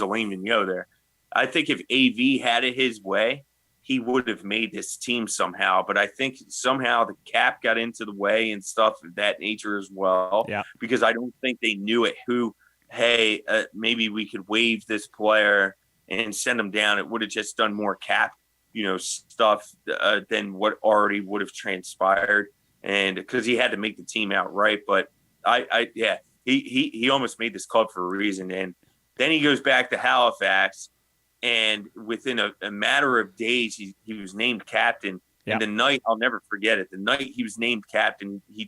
Alain Vigneault there. I think if AV had it his way, he would have made this team somehow. But I think somehow the cap got into the way and stuff of that nature as well. Yeah. Because I don't think they knew it. Maybe we could waive this player and send them down. It would have just done more cap, stuff than what already would have transpired. And because he had to make the team outright, but he almost made this club for a reason. And then he goes back to Halifax, and within a matter of days, he was named captain. And the night, I'll never forget it. The night he was named captain, he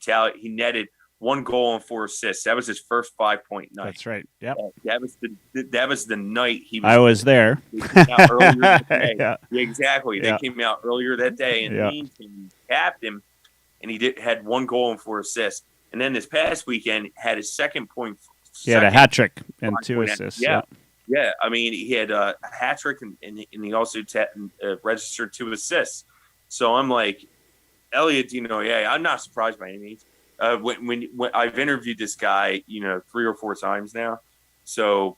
netted 1 goal and 4 assists. That was his first 5-point night. That's right. Yep. That was the night he was. I was there. Came out earlier that day. Yeah, exactly. They came out earlier that day, and he capped him, and he had 1 goal and 4 assists. And then this past weekend had his second point. He had a hat trick and 2 assists. Yeah. I mean, he had a hat trick, and he also registered 2 assists. So I'm like, Elliot, I'm not surprised by any means. When I've interviewed this guy, 3 or 4 times now. So,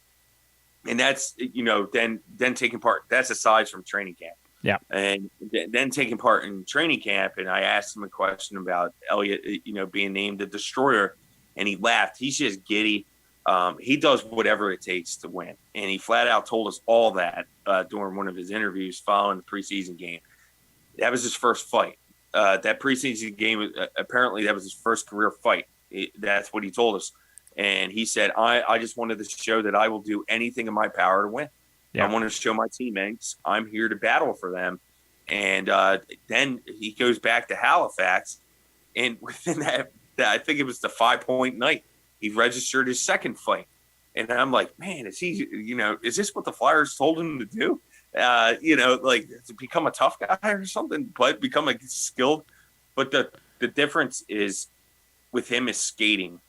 and that's, then taking part, that's aside from training camp. Yeah. And then taking part in training camp. And I asked him a question about Elliot, being named the Destroyer, and he laughed. He's just giddy. He does whatever it takes to win. And he flat out told us all that during one of his interviews following the preseason game. That was his first fight. That preseason game, apparently that was his first career fight. That's what he told us. And he said, I just wanted to show that I will do anything in my power to win. Yeah. I want to show my teammates I'm here to battle for them. And then he goes back to Halifax. And within that, I think it was the 5-point night, he registered his second fight. And I'm like, man, is this what the Flyers told him to do? To become a tough guy or something, but become skilled. But the difference is with him is skating.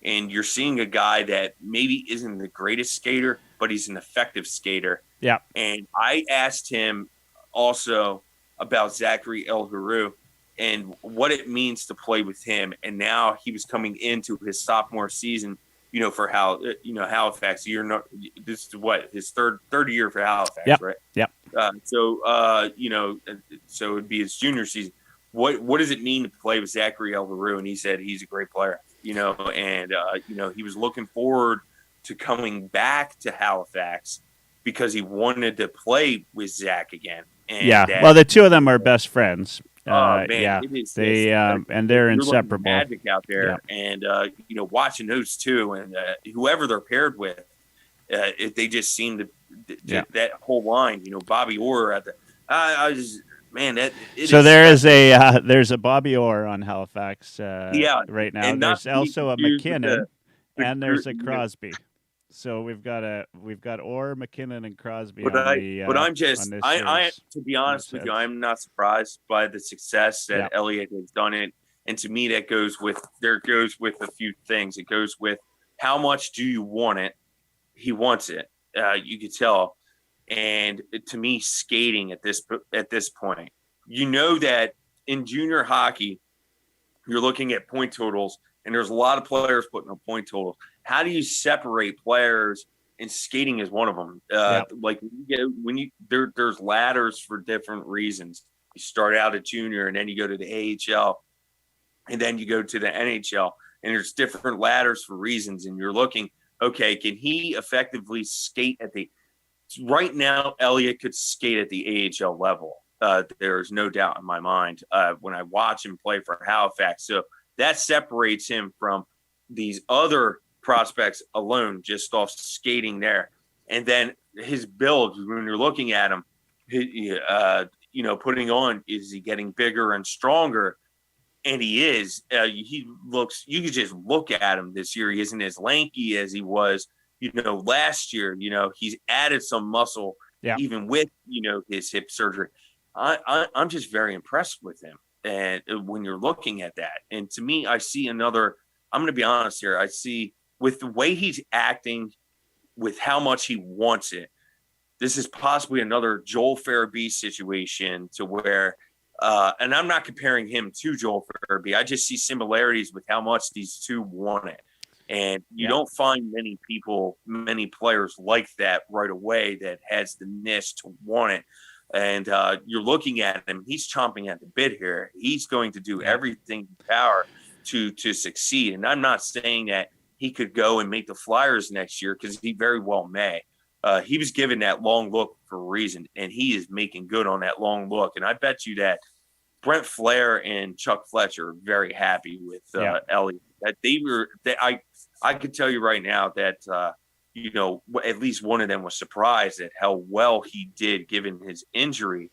and you're seeing a guy that maybe isn't the greatest skater, but he's an effective skater. Yeah. And I asked him also about Zachary Elgaru and what it means to play with him. And now he was coming into his sophomore season, for Halifax. This is what, his third year for Halifax, right? Yep. So it'd be his junior season. What does it mean to play with Zachary Elgaru? And he said he's a great player, and he was looking forward to coming back to Halifax because he wanted to play with Zach again. And well, the two of them are best friends. Man, and they're inseparable. Magic out there, and watching those two and whoever they're paired with, they just seem to that whole line. Bobby Orr at the. There's a Bobby Orr on Halifax right now. And there's also a McKinnon, and there's a Crosby. So we've got Orr, McKinnon, and Crosby. To be honest with you, I'm not surprised by the success that Elliott has done it. And to me, that goes with a few things. It goes with how much do you want it? He wants it. You could tell. And to me, skating at this point, that in junior hockey, you're looking at point totals, and there's a lot of players putting up point totals. How do you separate players? And skating is one of them. Like there's ladders for different reasons. You start out at junior, and then you go to the AHL, and then you go to the NHL, and there's different ladders for reasons. And you're looking, okay, can he effectively skate at the? Right now, Elliott could skate at the AHL level. There's no doubt in my mind when I watch him play for Halifax. So that separates him from these other prospects alone, just off skating there. And then his build, when you're looking at him, putting on, is he getting bigger and stronger? And he is. You could just look at him this year. He isn't as lanky as he was, last year. He's added some muscle, even with, his hip surgery. I'm just very impressed with him. And when you're looking at that, and to me, I see another, I'm going to be honest here. I see with the way he's acting, with how much he wants it, this is possibly another Joel Farabee situation to where, and I'm not comparing him to Joel Farabee. I just see similarities with how much these two want it. And you don't find many players like that right away that has the niche to want it. And you're looking at him, he's chomping at the bit here. He's going to do everything in power to succeed. And I'm not saying that he could go and make the Flyers next year, because he very well may. He was given that long look for a reason, and he is making good on that long look. And I bet you that Brent Flair and Chuck Fletcher are very happy with Elliott. That I could tell you right now that at least one of them was surprised at how well he did given his injury.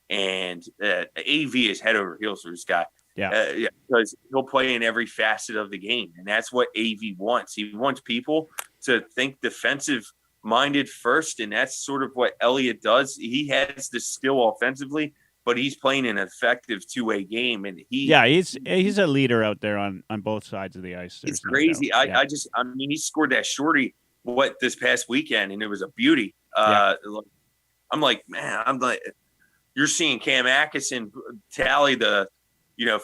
And AV is head over heels for this guy. Because he'll play in every facet of the game, and that's what AV wants. He wants people to think defensive minded first, and that's sort of what Elliott does. He has the skill offensively, but he's playing an effective two-way game, and he's a leader out there on both sides of the ice. It's crazy. He scored that shorty this past weekend, and it was a beauty. I'm like, you're seeing Cam Atkinson tally the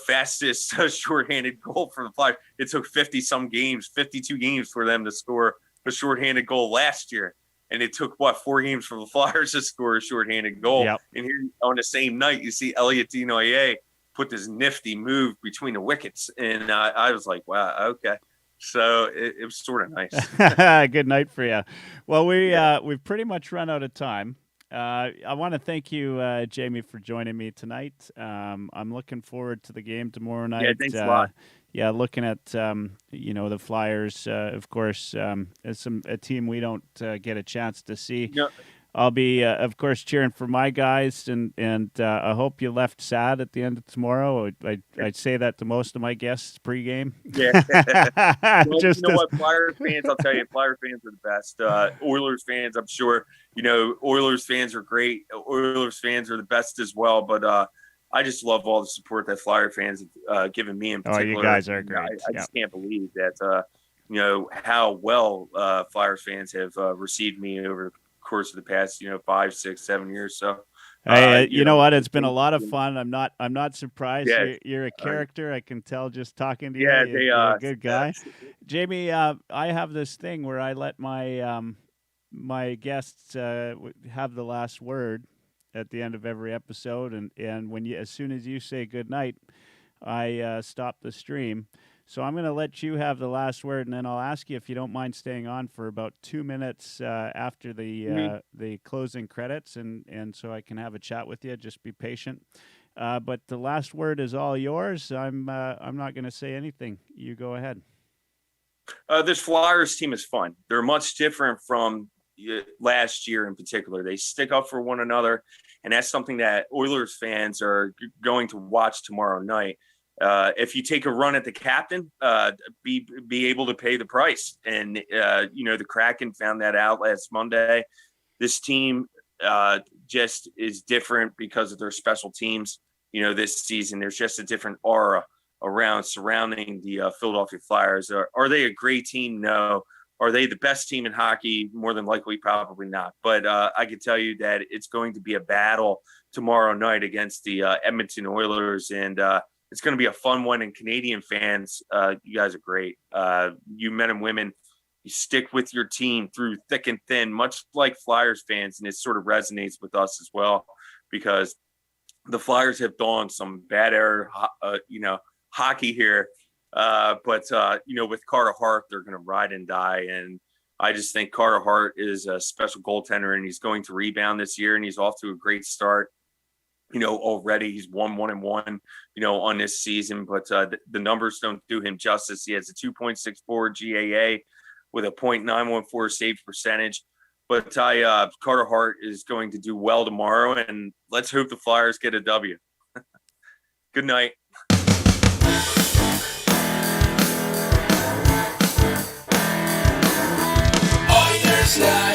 fastest shorthanded goal for the Flyers. It took 52 games for them to score a shorthanded goal last year. And it took 4 games for the Flyers to score a shorthanded goal. Yep. And here on the same night, you see Elliott Desnoyers put this nifty move between the wickets. And I was like, wow, okay. So it was sort of nice. Good night for you. Well, we've pretty much run out of time. I want to thank you, Jamey, for joining me tonight. I'm looking forward to the game tomorrow night. Yeah, thanks a lot. Yeah, looking at the Flyers, of course, as a team we don't get a chance to see. No. I'll be, of course, cheering for my guys, and I hope you left sad at the end of tomorrow. I'd say that to most of my guests pregame. Yeah. What, Flyers fans, I'll tell you, Flyers fans are the best. Oilers fans, I'm sure, Oilers fans are great. Oilers fans are the best as well, but I just love all the support that Flyer fans have given me in particular. Oh, you guys are great. I just can't believe that how well Flyers fans have received me over the course of the past 5, 6, 7 years. So you know what? It's been a lot of fun. I'm not surprised. Yeah. You're a character. I can tell just talking to you. Yeah, You're a good guy. Jamey, I have this thing where I let my my guests have the last word at the end of every episode, and when as soon as you say good night, I stop the stream. So I'm going to let you have the last word, and then I'll ask you if you don't mind staying on for about 2 minutes after the closing credits, and so I can have a chat with you. Just be patient. But the last word is all yours. I'm not going to say anything. You go ahead. This Flyers team is fun. They're much different from last year in particular. They stick up for one another, and that's something that Oilers fans are going to watch tomorrow night. If you take a run at the captain, be able to pay the price. And, the Kraken found that out last Monday. This team just is different because of their special teams. This season, there's just a different aura surrounding the Philadelphia Flyers. Are they a great team? No. Are they the best team in hockey? More than likely, probably not. But I can tell you that it's going to be a battle tomorrow night against the Edmonton Oilers, and it's going to be a fun one. And Canadian fans, you guys are great. You men and women, you stick with your team through thick and thin, much like Flyers fans, and it sort of resonates with us as well, because the Flyers have done some bad era, hockey here. But with Carter Hart, they're going to ride and die. And I just think Carter Hart is a special goaltender, and he's going to rebound this year, and he's off to a great start. Already he's 1-1-1, on this season, but the numbers don't do him justice. He has a 2.64 GAA with a .914 save percentage. But Carter Hart is going to do well tomorrow, and let's hope the Flyers get a W. Good night. Oilers Live.